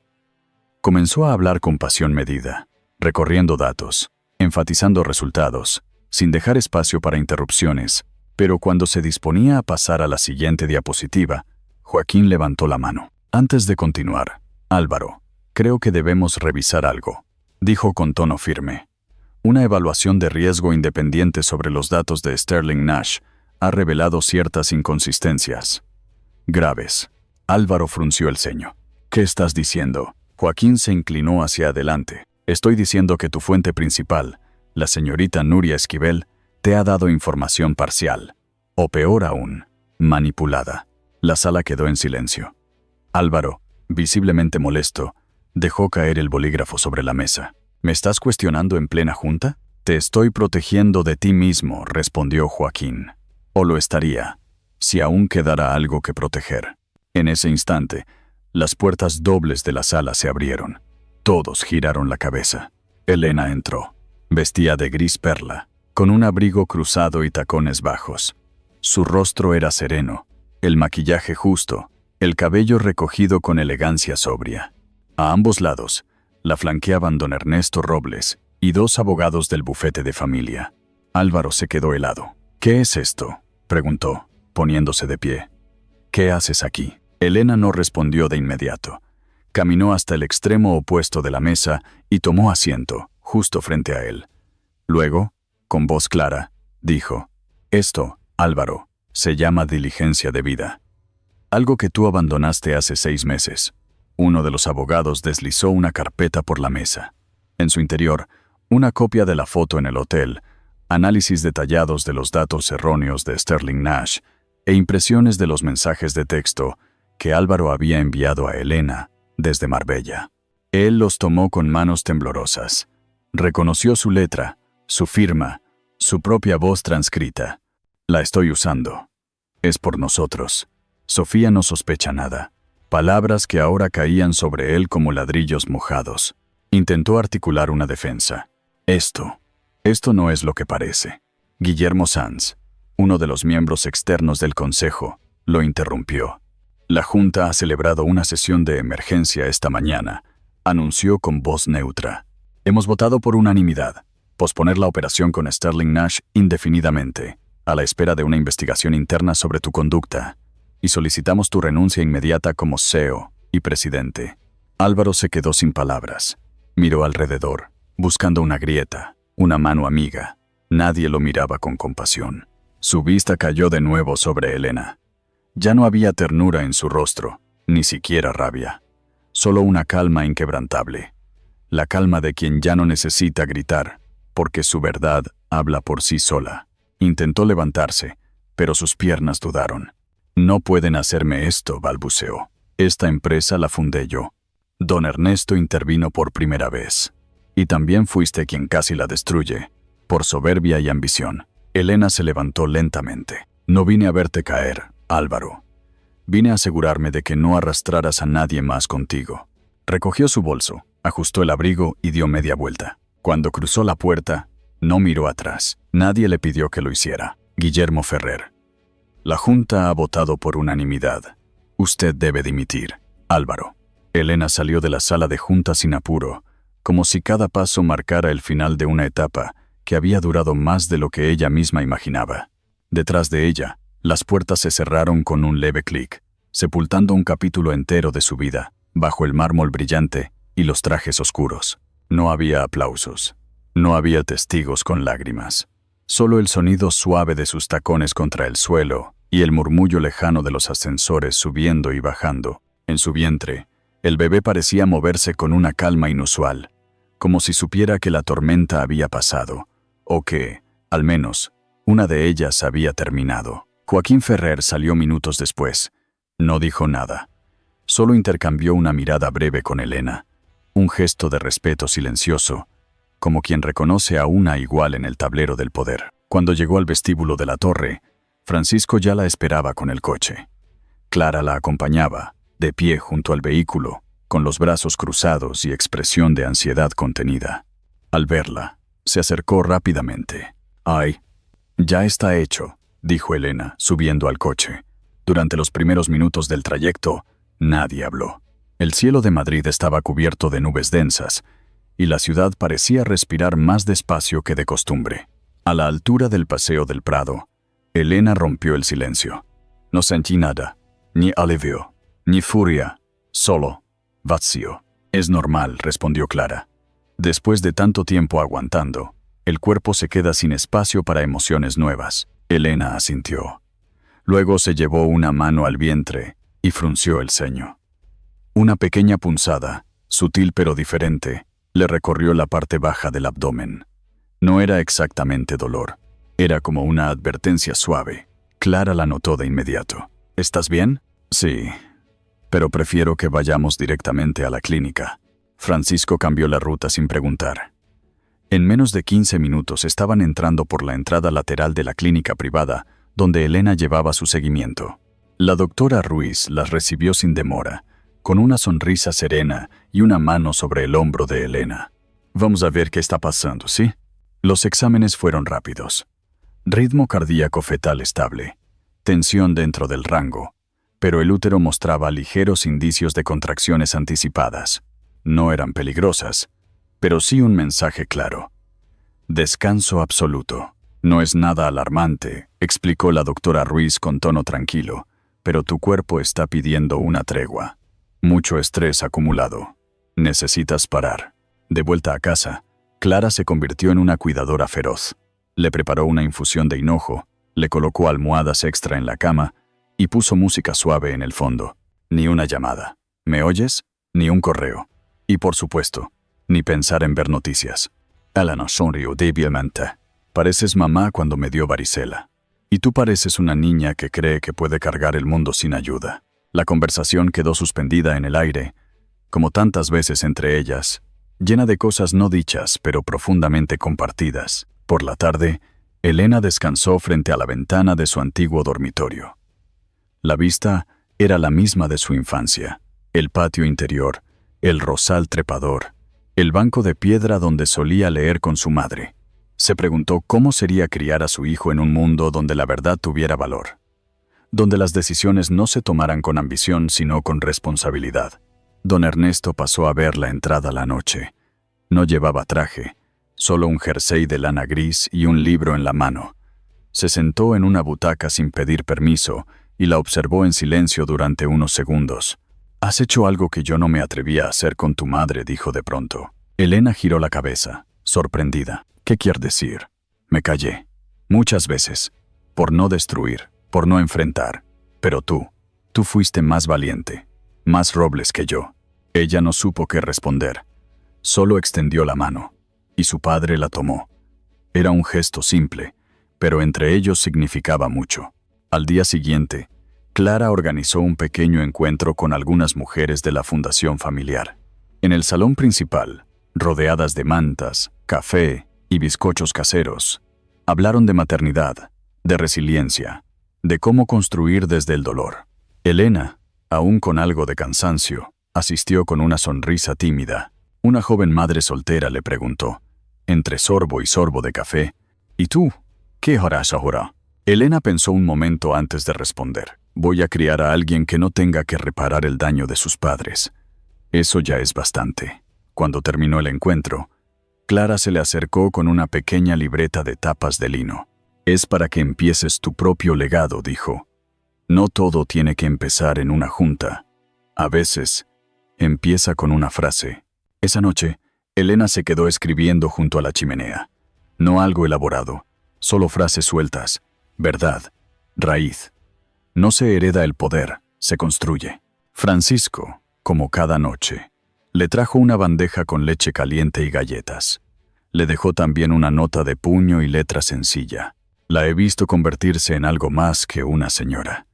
Comenzó a hablar con pasión medida, recorriendo datos, enfatizando resultados, sin dejar espacio para interrupciones, pero cuando se disponía a pasar a la siguiente diapositiva, Joaquín levantó la mano. Antes de continuar, Álvaro, creo que debemos revisar algo, dijo con tono firme. Una evaluación de riesgo independiente sobre los datos de Sterling Nash ha revelado ciertas inconsistencias. Graves. Álvaro frunció el ceño. ¿Qué estás diciendo? Joaquín se inclinó hacia adelante. Estoy diciendo que tu fuente principal, la señorita Nuria Esquivel, te ha dado información parcial, o peor aún, manipulada. La sala quedó en silencio. Álvaro, visiblemente molesto, dejó caer el bolígrafo sobre la mesa. ¿Me estás cuestionando en plena junta? Te estoy protegiendo de ti mismo, respondió Joaquín. O lo estaría, si aún quedara algo que proteger. En ese instante, las puertas dobles de la sala se abrieron. Todos giraron la cabeza. Elena entró. Vestía de gris perla, con un abrigo cruzado y tacones bajos. Su rostro era sereno, el maquillaje justo, el cabello recogido con elegancia sobria. A ambos lados, la flanqueaban don Ernesto Robles y dos abogados del bufete de familia. Álvaro se quedó helado. ¿Qué es esto?, preguntó, poniéndose de pie. ¿Qué haces aquí? Elena no respondió de inmediato. Caminó hasta el extremo opuesto de la mesa y tomó asiento, justo frente a él. Luego, con voz clara, dijo: «Esto, Álvaro, se llama diligencia de vida. Algo que tú abandonaste hace 6 meses». Uno de los abogados deslizó una carpeta por la mesa. En su interior, una copia de la foto en el hotel, análisis detallados de los datos erróneos de Sterling Nash e impresiones de los mensajes de texto que Álvaro había enviado a Elena desde Marbella. Él los tomó con manos temblorosas. Reconoció su letra, su firma, su propia voz transcrita. «La estoy usando. Es por nosotros. Sofía no sospecha nada». Palabras que ahora caían sobre él como ladrillos mojados. Intentó articular una defensa. Esto no es lo que parece. Guillermo Sanz, uno de los miembros externos del consejo, lo interrumpió. «La Junta ha celebrado una sesión de emergencia esta mañana», anunció con voz neutra. «Hemos votado por unanimidad posponer la operación con Sterling Nash indefinidamente, a la espera de una investigación interna sobre tu conducta, y solicitamos tu renuncia inmediata como CEO y presidente». Álvaro se quedó sin palabras. Miró alrededor, buscando una grieta, una mano amiga. Nadie lo miraba con compasión. Su vista cayó de nuevo sobre Elena. Ya no había ternura en su rostro, ni siquiera rabia. Solo una calma inquebrantable. La calma de quien ya no necesita gritar, porque su verdad habla por sí sola. Intentó levantarse, pero sus piernas dudaron. «No pueden hacerme esto», balbuceó. «Esta empresa la fundé yo». Don Ernesto intervino por primera vez. «Y también fuiste quien casi la destruye, por soberbia y ambición». Elena se levantó lentamente. «No vine a verte caer, Álvaro. Vine a asegurarme de que no arrastraras a nadie más contigo». Recogió su bolso, ajustó el abrigo y dio media vuelta. Cuando cruzó la puerta, no miró atrás. Nadie le pidió que lo hiciera. Guillermo Ferrer. «La Junta ha votado por unanimidad. Usted debe dimitir, Álvaro». Elena salió de la sala de junta sin apuro, como si cada paso marcara el final de una etapa que había durado más de lo que ella misma imaginaba. Detrás de ella, las puertas se cerraron con un leve clic, sepultando un capítulo entero de su vida, bajo el mármol brillante y los trajes oscuros. No había aplausos. No había testigos con lágrimas. Solo el sonido suave de sus tacones contra el suelo y el murmullo lejano de los ascensores subiendo y bajando. En su vientre, el bebé parecía moverse con una calma inusual, como si supiera que la tormenta había pasado, o que, al menos, una de ellas había terminado. Joaquín Ferrer salió minutos después. No dijo nada. Solo intercambió una mirada breve con Elena, un gesto de respeto silencioso, como quien reconoce a una igual en el tablero del poder. Cuando llegó al vestíbulo de la torre, Francisco ya la esperaba con el coche. Clara la acompañaba, de pie junto al vehículo, con los brazos cruzados y expresión de ansiedad contenida. Al verla, se acercó rápidamente. «Ay, ya está hecho», dijo Elena, subiendo al coche. Durante los primeros minutos del trayecto, nadie habló. El cielo de Madrid estaba cubierto de nubes densas, y la ciudad parecía respirar más despacio que de costumbre. A la altura del Paseo del Prado, Elena rompió el silencio. No sentí nada, ni alivio, ni furia, solo vacío. «Es normal», respondió Clara. «Después de tanto tiempo aguantando, el cuerpo se queda sin espacio para emociones nuevas». Elena asintió. Luego se llevó una mano al vientre y frunció el ceño. Una pequeña punzada, sutil pero diferente, le recorrió la parte baja del abdomen. No era exactamente dolor, era como una advertencia suave. Clara la notó de inmediato. «¿Estás bien?» «Sí, pero prefiero que vayamos directamente a la clínica. Francisco cambió la ruta sin preguntar. En menos de 15 minutos estaban entrando por la entrada lateral de la clínica privada, donde Elena llevaba su seguimiento. La doctora Ruiz las recibió sin demora, con una sonrisa serena y una mano sobre el hombro de Elena. Vamos a ver qué está pasando, ¿sí? Los exámenes fueron rápidos. Ritmo cardíaco fetal estable, tensión dentro del rango, pero el útero mostraba ligeros indicios de contracciones anticipadas. No eran peligrosas, pero sí un mensaje claro. Descanso absoluto. No es nada alarmante, explicó la doctora Ruiz con tono tranquilo, pero tu cuerpo está pidiendo una tregua. Mucho estrés acumulado. Necesitas parar. De vuelta a casa, Clara se convirtió en una cuidadora feroz. Le preparó una infusión de hinojo, le colocó almohadas extra en la cama y puso música suave en el fondo. Ni una llamada. ¿Me oyes? Ni un correo. Y por supuesto, ni pensar en ver noticias. Elena sonrió débilmente. Pareces mamá cuando me dio varicela. Y tú pareces una niña que cree que puede cargar el mundo sin ayuda. La conversación quedó suspendida en el aire, como tantas veces entre ellas, llena de cosas no dichas pero profundamente compartidas. Por la tarde, Elena descansó frente a la ventana de su antiguo dormitorio. La vista era la misma de su infancia, el patio interior, el rosal trepador, el banco de piedra donde solía leer con su madre. Se preguntó cómo sería criar a su hijo en un mundo donde la verdad tuviera valor, donde las decisiones no se tomaran con ambición sino con responsabilidad. Don Ernesto pasó a ver la entrada la noche. No llevaba traje, solo un jersey de lana gris y un libro en la mano. Se sentó en una butaca sin pedir permiso y la observó en silencio durante unos segundos. «Has hecho algo que yo no me atrevía a hacer con tu madre», dijo de pronto. Elena giró la cabeza, sorprendida. «¿Qué quiere decir?» Me callé. Muchas veces. Por no destruir, por no enfrentar. Pero tú fuiste más valiente, más Robles que yo. Ella no supo qué responder. Solo extendió la mano. Y su padre la tomó. Era un gesto simple, pero entre ellos significaba mucho. Al día siguiente, Clara organizó un pequeño encuentro con algunas mujeres de la fundación familiar. En el salón principal, rodeadas de mantas, café y bizcochos caseros, hablaron de maternidad, de resiliencia, de cómo construir desde el dolor. Elena, aún con algo de cansancio, asistió con una sonrisa tímida. Una joven madre soltera le preguntó, entre sorbo y sorbo de café, «¿Y tú? ¿Qué harás ahora?» Elena pensó un momento antes de responder. «Voy a criar a alguien que no tenga que reparar el daño de sus padres. Eso ya es bastante». Cuando terminó el encuentro, Clara se le acercó con una pequeña libreta de tapas de lino. «Es para que empieces tu propio legado», dijo. «No todo tiene que empezar en una junta. A veces, empieza con una frase». Esa noche, Elena se quedó escribiendo junto a la chimenea. No algo elaborado, solo frases sueltas, verdad, raíz. No se hereda el poder, se construye. Francisco, como cada noche, le trajo una bandeja con leche caliente y galletas. Le dejó también una nota de puño y letra sencilla. La he visto convertirse en algo más que una señora.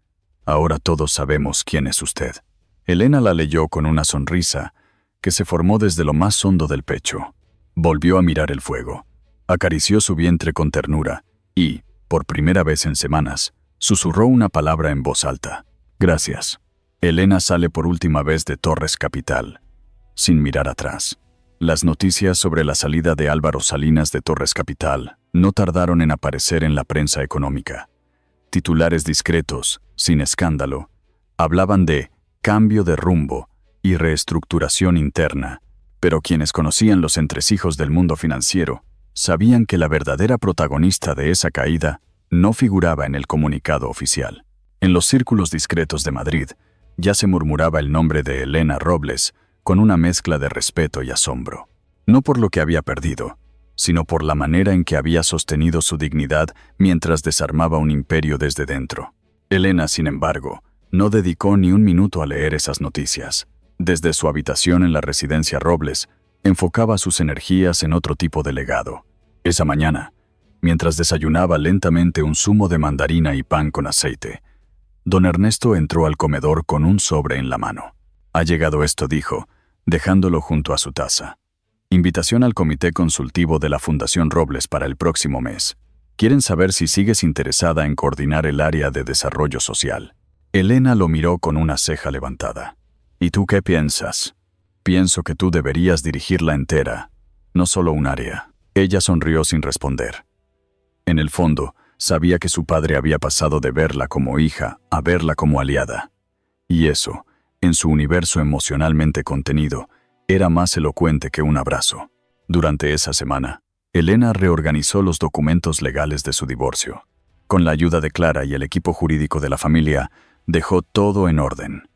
Ahora todos sabemos quién es usted. Elena la leyó con una sonrisa que se formó desde lo más hondo del pecho. Volvió a mirar el fuego, acarició su vientre con ternura y, por primera vez en semanas, susurró una palabra en voz alta. «Gracias». Elena sale por última vez de Torres Capital, sin mirar atrás. Las noticias sobre la salida de Álvaro Salinas de Torres Capital no tardaron en aparecer en la prensa económica. Titulares discretos, sin escándalo, hablaban de cambio de rumbo y reestructuración interna, pero quienes conocían los entresijos del mundo financiero sabían que la verdadera protagonista de esa caída no figuraba en el comunicado oficial. En los círculos discretos de Madrid ya se murmuraba el nombre de Elena Robles con una mezcla de respeto y asombro. No por lo que había perdido, sino por la manera en que había sostenido su dignidad mientras desarmaba un imperio desde dentro. Elena, sin embargo, no dedicó ni un minuto a leer esas noticias. Desde su habitación en la residencia Robles, enfocaba sus energías en otro tipo de legado. Esa mañana, mientras desayunaba lentamente un zumo de mandarina y pan con aceite, Don Ernesto entró al comedor con un sobre en la mano. «Ha llegado esto», dijo, dejándolo junto a su taza. «Invitación al comité consultivo de la Fundación Robles para el próximo mes. Quieren saber si sigues interesada en coordinar el área de desarrollo social». Elena lo miró con una ceja levantada. «¿Y tú qué piensas?» «Pienso que tú deberías dirigirla entera, no solo un área». Ella sonrió sin responder. En el fondo, sabía que su padre había pasado de verla como hija a verla como aliada. Y eso, en su universo emocionalmente contenido, era más elocuente que un abrazo. Durante esa semana, Elena reorganizó los documentos legales de su divorcio. Con la ayuda de Clara y el equipo jurídico de la familia, dejó todo en orden.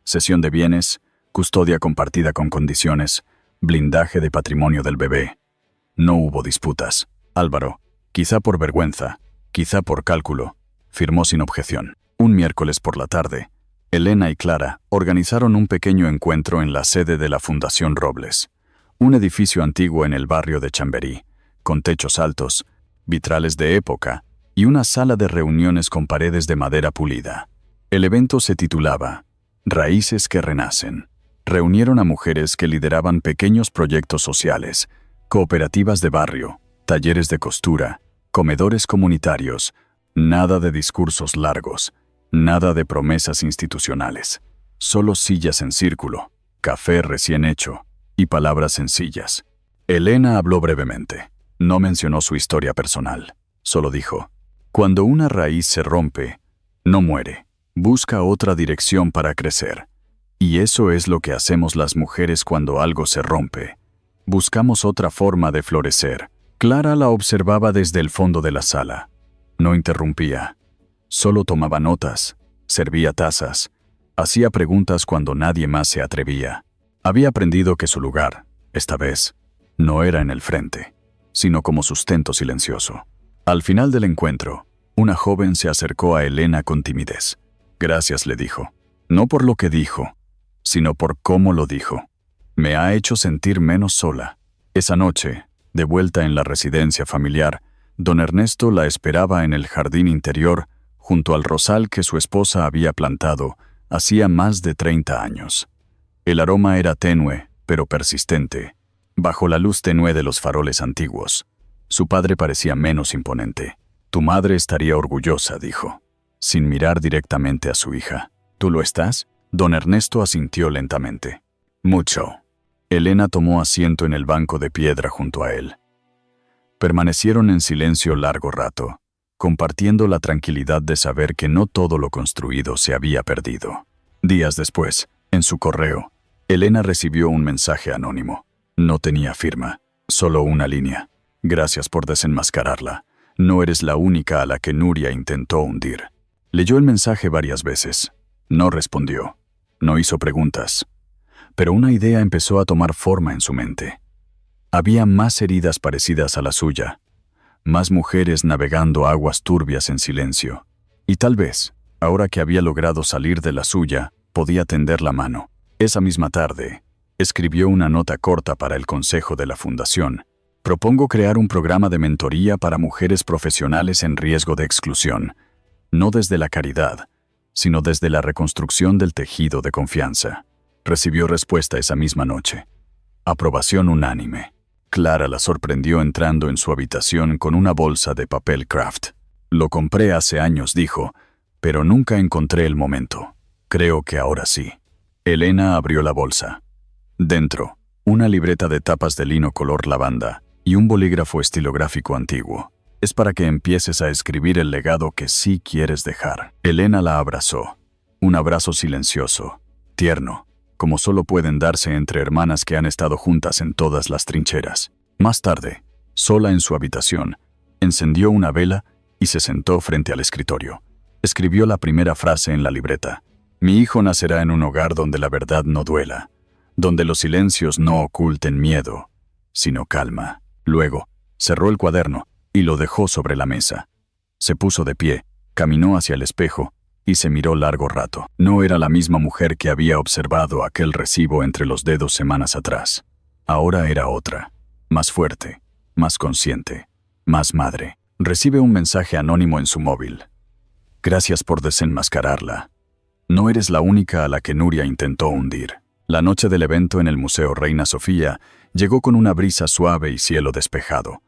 Cesión de bienes, custodia compartida con condiciones, blindaje de patrimonio del bebé. No hubo disputas. Álvaro, quizá por vergüenza, quizá por cálculo, firmó sin objeción. Un miércoles por la tarde, Elena y Clara organizaron un pequeño encuentro en la sede de la Fundación Robles, un edificio antiguo en el barrio de Chamberí, con techos altos, vitrales de época y una sala de reuniones con paredes de madera pulida. El evento se titulaba Raíces que renacen. Reunieron a mujeres que lideraban pequeños proyectos sociales, cooperativas de barrio, talleres de costura, comedores comunitarios, nada de discursos largos, nada de promesas institucionales, solo sillas en círculo, café recién hecho y palabras sencillas. Elena habló brevemente. No mencionó su historia personal. Solo dijo, cuando una raíz se rompe, no muere, busca otra dirección para crecer. Y eso es lo que hacemos las mujeres cuando algo se rompe. Buscamos otra forma de florecer. Clara la observaba desde el fondo de la sala. No interrumpía. Solo tomaba notas, servía tazas, hacía preguntas cuando nadie más se atrevía. Había aprendido que su lugar, esta vez, no era en el frente, sino como sustento silencioso. Al final del encuentro, una joven se acercó a Elena con timidez. «Gracias», le dijo. No por lo que dijo, sino por cómo lo dijo. Me ha hecho sentir menos sola. Esa noche, de vuelta en la residencia familiar, don Ernesto la esperaba en el jardín interior, junto al rosal que su esposa había plantado hacía más de 30 años. El aroma era tenue, pero persistente, bajo la luz tenue de los faroles antiguos. Su padre parecía menos imponente. «Tu madre estaría orgullosa», dijo, sin mirar directamente a su hija. «¿Tú lo estás?» Don Ernesto asintió lentamente. «Mucho». Elena tomó asiento en el banco de piedra junto a él. Permanecieron en silencio largo rato, compartiendo la tranquilidad de saber que no todo lo construido se había perdido. Días después, en su correo, Elena recibió un mensaje anónimo. No tenía firma, solo una línea. «Gracias por desenmascararla. No eres la única a la que Nuria intentó hundir». Leyó el mensaje varias veces. No respondió. No hizo preguntas. Pero una idea empezó a tomar forma en su mente. Había más heridas parecidas a la suya, más mujeres navegando aguas turbias en silencio. Y tal vez, ahora que había logrado salir de la suya, podía tender la mano. Esa misma tarde, escribió una nota corta para el consejo de la fundación. «Propongo crear un programa de mentoría para mujeres profesionales en riesgo de exclusión, no desde la caridad, sino desde la reconstrucción del tejido de confianza». Recibió respuesta esa misma noche. Aprobación unánime. Clara la sorprendió entrando en su habitación con una bolsa de papel craft. «Lo compré hace años», dijo, «pero nunca encontré el momento. Creo que ahora sí». Elena abrió la bolsa. Dentro, una libreta de tapas de lino color lavanda y un bolígrafo estilográfico antiguo. «Es para que empieces a escribir el legado que sí quieres dejar». Elena la abrazó. Un abrazo silencioso, tierno, como solo pueden darse entre hermanas que han estado juntas en todas las trincheras. Más tarde, sola en su habitación, encendió una vela y se sentó frente al escritorio. Escribió la primera frase en la libreta. «Mi hijo nacerá en un hogar donde la verdad no duela, donde los silencios no oculten miedo, sino calma». Luego, cerró el cuaderno y lo dejó sobre la mesa. Se puso de pie, caminó hacia el espejo y se miró largo rato. No era la misma mujer que había observado aquel recibo entre los dedos semanas atrás. Ahora era otra, más fuerte, más consciente, más madre. Recibe un mensaje anónimo en su móvil. Gracias por desenmascararla. No eres la única a la que Nuria intentó hundir. La noche del evento en el Museo Reina Sofía llegó con una brisa suave y cielo despejado,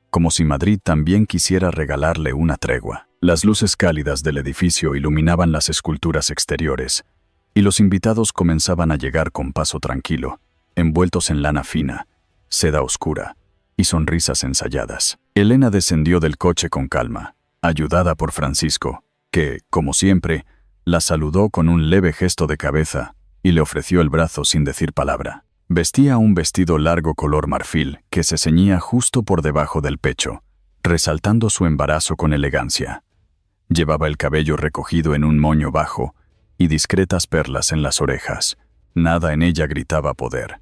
como si Madrid también quisiera regalarle una tregua. Las luces cálidas del edificio iluminaban las esculturas exteriores, y los invitados comenzaban a llegar con paso tranquilo, envueltos en lana fina, seda oscura y sonrisas ensayadas. Elena descendió del coche con calma, ayudada por Francisco, que, como siempre, la saludó con un leve gesto de cabeza y le ofreció el brazo sin decir palabra. Vestía un vestido largo color marfil que se ceñía justo por debajo del pecho, resaltando su embarazo con elegancia. Llevaba el cabello recogido en un moño bajo y discretas perlas en las orejas. Nada en ella gritaba poder,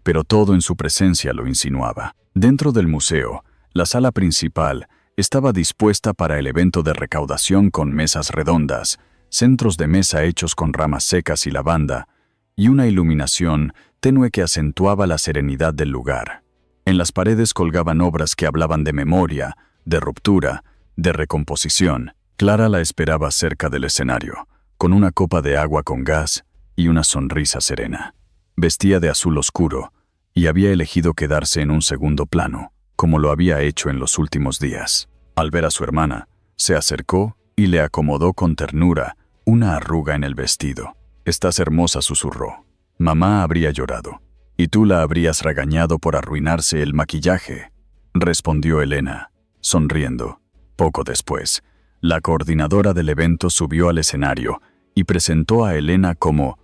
pero todo en su presencia lo insinuaba. Dentro del museo, la sala principal estaba dispuesta para el evento de recaudación con mesas redondas, centros de mesa hechos con ramas secas y lavanda, y una iluminación tenue que acentuaba la serenidad del lugar. En las paredes colgaban obras que hablaban de memoria, de ruptura, de recomposición. Clara la esperaba cerca del escenario, con una copa de agua con gas y una sonrisa serena. Vestía de azul oscuro y había elegido quedarse en un segundo plano, como lo había hecho en los últimos días. Al ver a su hermana, se acercó y le acomodó con ternura una arruga en el vestido. «Estás hermosa», susurró. «Mamá habría llorado, y tú la habrías regañado por arruinarse el maquillaje», respondió Elena, sonriendo. Poco después, la coordinadora del evento subió al escenario y presentó a Elena como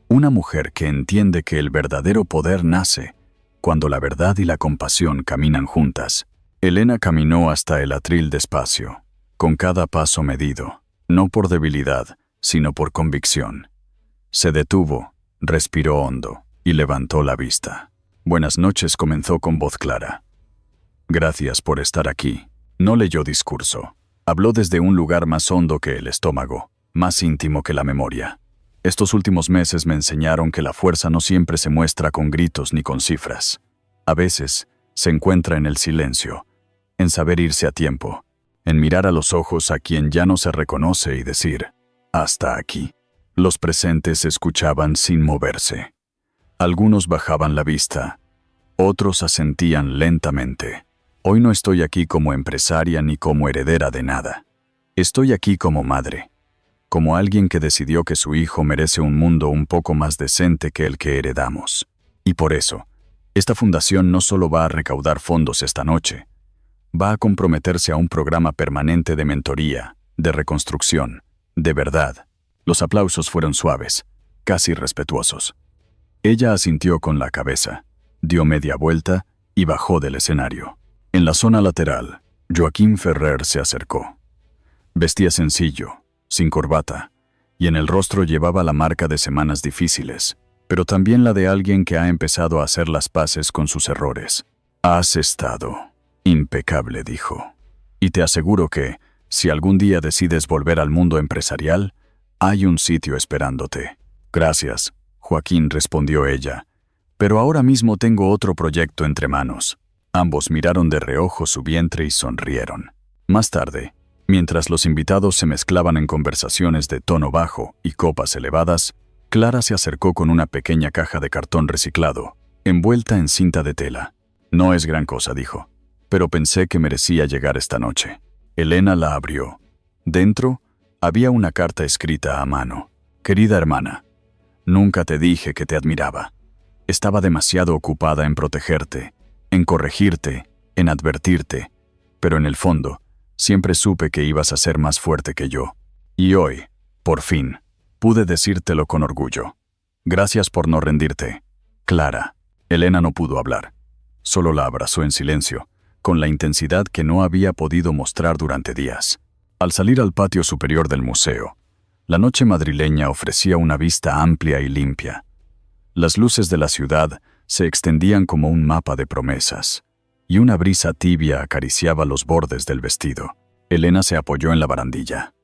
una mujer que entiende que el verdadero poder nace cuando la verdad y la compasión caminan juntas. Elena caminó hasta el atril despacio, con cada paso medido, no por debilidad, sino por convicción. Se detuvo, respiró hondo y levantó la vista. «Buenas noches», comenzó con voz clara. «Gracias por estar aquí». No leyó discurso. Habló desde un lugar más hondo que el estómago, más íntimo que la memoria. «Estos últimos meses me enseñaron que la fuerza no siempre se muestra con gritos ni con cifras. A veces se encuentra en el silencio, en saber irse a tiempo, en mirar a los ojos a quien ya no se reconoce y decir, hasta aquí». Los presentes escuchaban sin moverse. Algunos bajaban la vista, otros asentían lentamente. «Hoy no estoy aquí como empresaria ni como heredera de nada. Estoy aquí como madre, como alguien que decidió que su hijo merece un mundo un poco más decente que el que heredamos. Y por eso, esta fundación no solo va a recaudar fondos esta noche, va a comprometerse a un programa permanente de mentoría, de reconstrucción, de verdad». Los aplausos fueron suaves, casi respetuosos. Ella asintió con la cabeza, dio media vuelta y bajó del escenario. En la zona lateral, Joaquín Ferrer se acercó. Vestía sencillo, sin corbata, y en el rostro llevaba la marca de semanas difíciles, pero también la de alguien que ha empezado a hacer las paces con sus errores. «Has estado impecable», dijo. «Y te aseguro que, si algún día decides volver al mundo empresarial, hay un sitio esperándote». «Gracias», Joaquín, respondió ella, «pero ahora mismo tengo otro proyecto entre manos». Ambos miraron de reojo su vientre y sonrieron. Más tarde, mientras los invitados se mezclaban en conversaciones de tono bajo y copas elevadas, Clara se acercó con una pequeña caja de cartón reciclado, envuelta en cinta de tela. «No es gran cosa», dijo, «pero pensé que merecía llegar esta noche». Elena la abrió. Dentro, había una carta escrita a mano. «Querida hermana, nunca te dije que te admiraba. Estaba demasiado ocupada en protegerte, en corregirte, en advertirte, pero en el fondo, siempre supe que ibas a ser más fuerte que yo. Y hoy, por fin, pude decírtelo con orgullo. Gracias por no rendirte, Clara». Elena no pudo hablar. Solo la abrazó en silencio, con la intensidad que no había podido mostrar durante días. Al salir al patio superior del museo, la noche madrileña ofrecía una vista amplia y limpia. Las luces de la ciudad se extendían como un mapa de promesas, y una brisa tibia acariciaba los bordes del vestido. Elena se apoyó en la barandilla.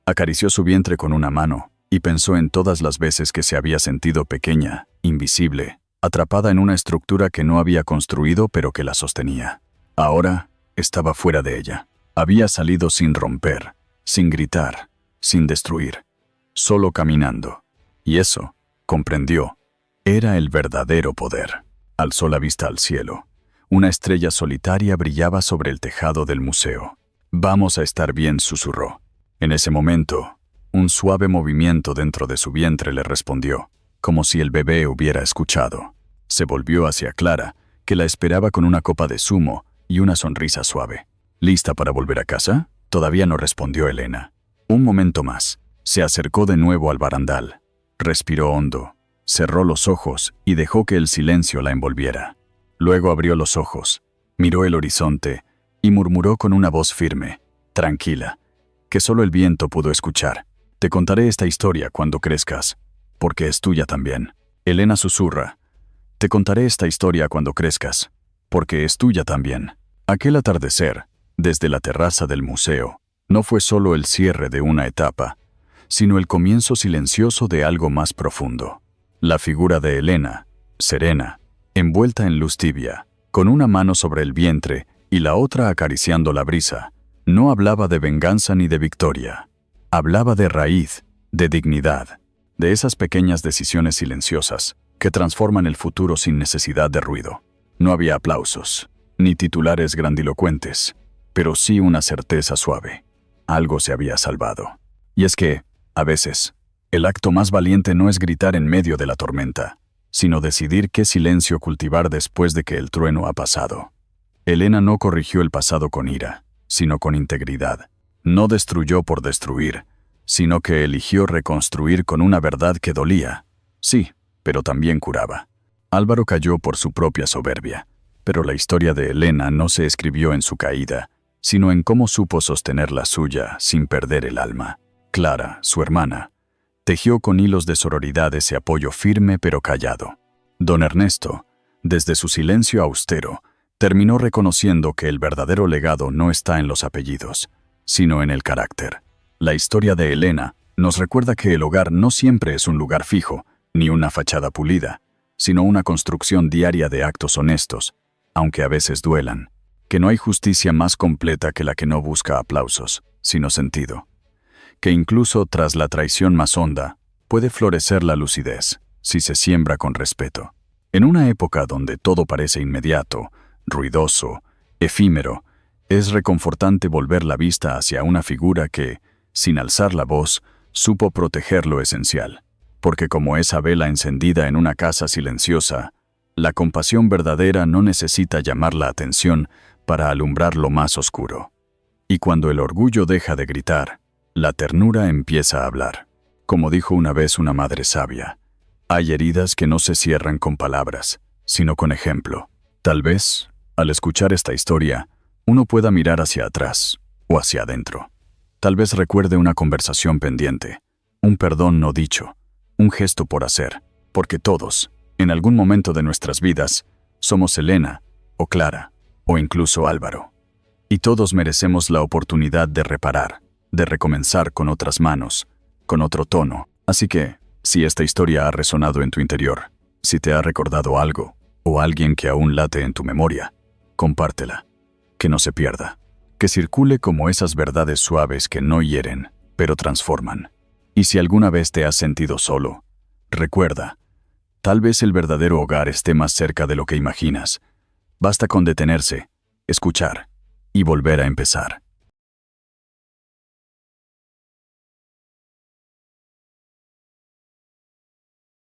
Acarició su vientre con una mano y pensó en todas las veces que se había sentido pequeña, invisible, atrapada en una estructura que no había construido pero que la sostenía. Ahora estaba fuera de ella. Había salido sin romper, sin gritar, sin destruir, solo caminando. Y eso, comprendió, era el verdadero poder. Alzó la vista al cielo. Una estrella solitaria brillaba sobre el tejado del museo. «Vamos a estar bien», susurró. En ese momento, un suave movimiento dentro de su vientre le respondió, como si el bebé hubiera escuchado. Se volvió hacia Clara, que la esperaba con una copa de zumo y una sonrisa suave. «¿Lista para volver a casa?», todavía no respondió Elena. Un momento más. Se acercó de nuevo al barandal. Respiró hondo, cerró los ojos y dejó que el silencio la envolviera. Luego abrió los ojos, miró el horizonte y murmuró con una voz firme, tranquila, que solo el viento pudo escuchar. «Te contaré esta historia cuando crezcas, porque es tuya también». Elena susurra. «Te contaré esta historia cuando crezcas, porque es tuya también». Aquel atardecer, desde la terraza del museo, no fue solo el cierre de una etapa, sino el comienzo silencioso de algo más profundo. La figura de Elena, serena, envuelta en luz tibia, con una mano sobre el vientre y la otra acariciando la brisa, no hablaba de venganza ni de victoria. Hablaba de raíz, de dignidad, de esas pequeñas decisiones silenciosas que transforman el futuro sin necesidad de ruido. No había aplausos, ni titulares grandilocuentes, pero sí una certeza suave. Algo se había salvado. Y es que, a veces, el acto más valiente no es gritar en medio de la tormenta, sino decidir qué silencio cultivar después de que el trueno ha pasado. Elena no corrigió el pasado con ira, sino con integridad. No destruyó por destruir, sino que eligió reconstruir con una verdad que dolía. Sí, pero también curaba. Álvaro cayó por su propia soberbia, pero la historia de Elena no se escribió en su caída, sino en cómo supo sostener la suya sin perder el alma. Clara, su hermana, tejió con hilos de sororidad ese apoyo firme pero callado. Don Ernesto, desde su silencio austero, terminó reconociendo que el verdadero legado no está en los apellidos, sino en el carácter. La historia de Elena nos recuerda que el hogar no siempre es un lugar fijo, ni una fachada pulida, sino una construcción diaria de actos honestos, aunque a veces duelan, que no hay justicia más completa que la que no busca aplausos, sino sentido, que incluso tras la traición más honda, puede florecer la lucidez, si se siembra con respeto. En una época donde todo parece inmediato, ruidoso, efímero, es reconfortante volver la vista hacia una figura que, sin alzar la voz, supo proteger lo esencial. Porque como esa vela encendida en una casa silenciosa, la compasión verdadera no necesita llamar la atención para alumbrar lo más oscuro. Y cuando el orgullo deja de gritar, la ternura empieza a hablar. Como dijo una vez una madre sabia, hay heridas que no se cierran con palabras, sino con ejemplo. Tal vez, al escuchar esta historia, uno pueda mirar hacia atrás o hacia adentro. Tal vez recuerde una conversación pendiente, un perdón no dicho, un gesto por hacer, porque todos, en algún momento de nuestras vidas, somos Elena, o Clara, o incluso Álvaro. Y todos merecemos la oportunidad de reparar, de recomenzar con otras manos, con otro tono. Así que, si esta historia ha resonado en tu interior, si te ha recordado algo, o alguien que aún late en tu memoria, compártela, que no se pierda, que circule como esas verdades suaves que no hieren, pero transforman. Y si alguna vez te has sentido solo, recuerda, tal vez el verdadero hogar esté más cerca de lo que imaginas. Basta con detenerse, escuchar y volver a empezar.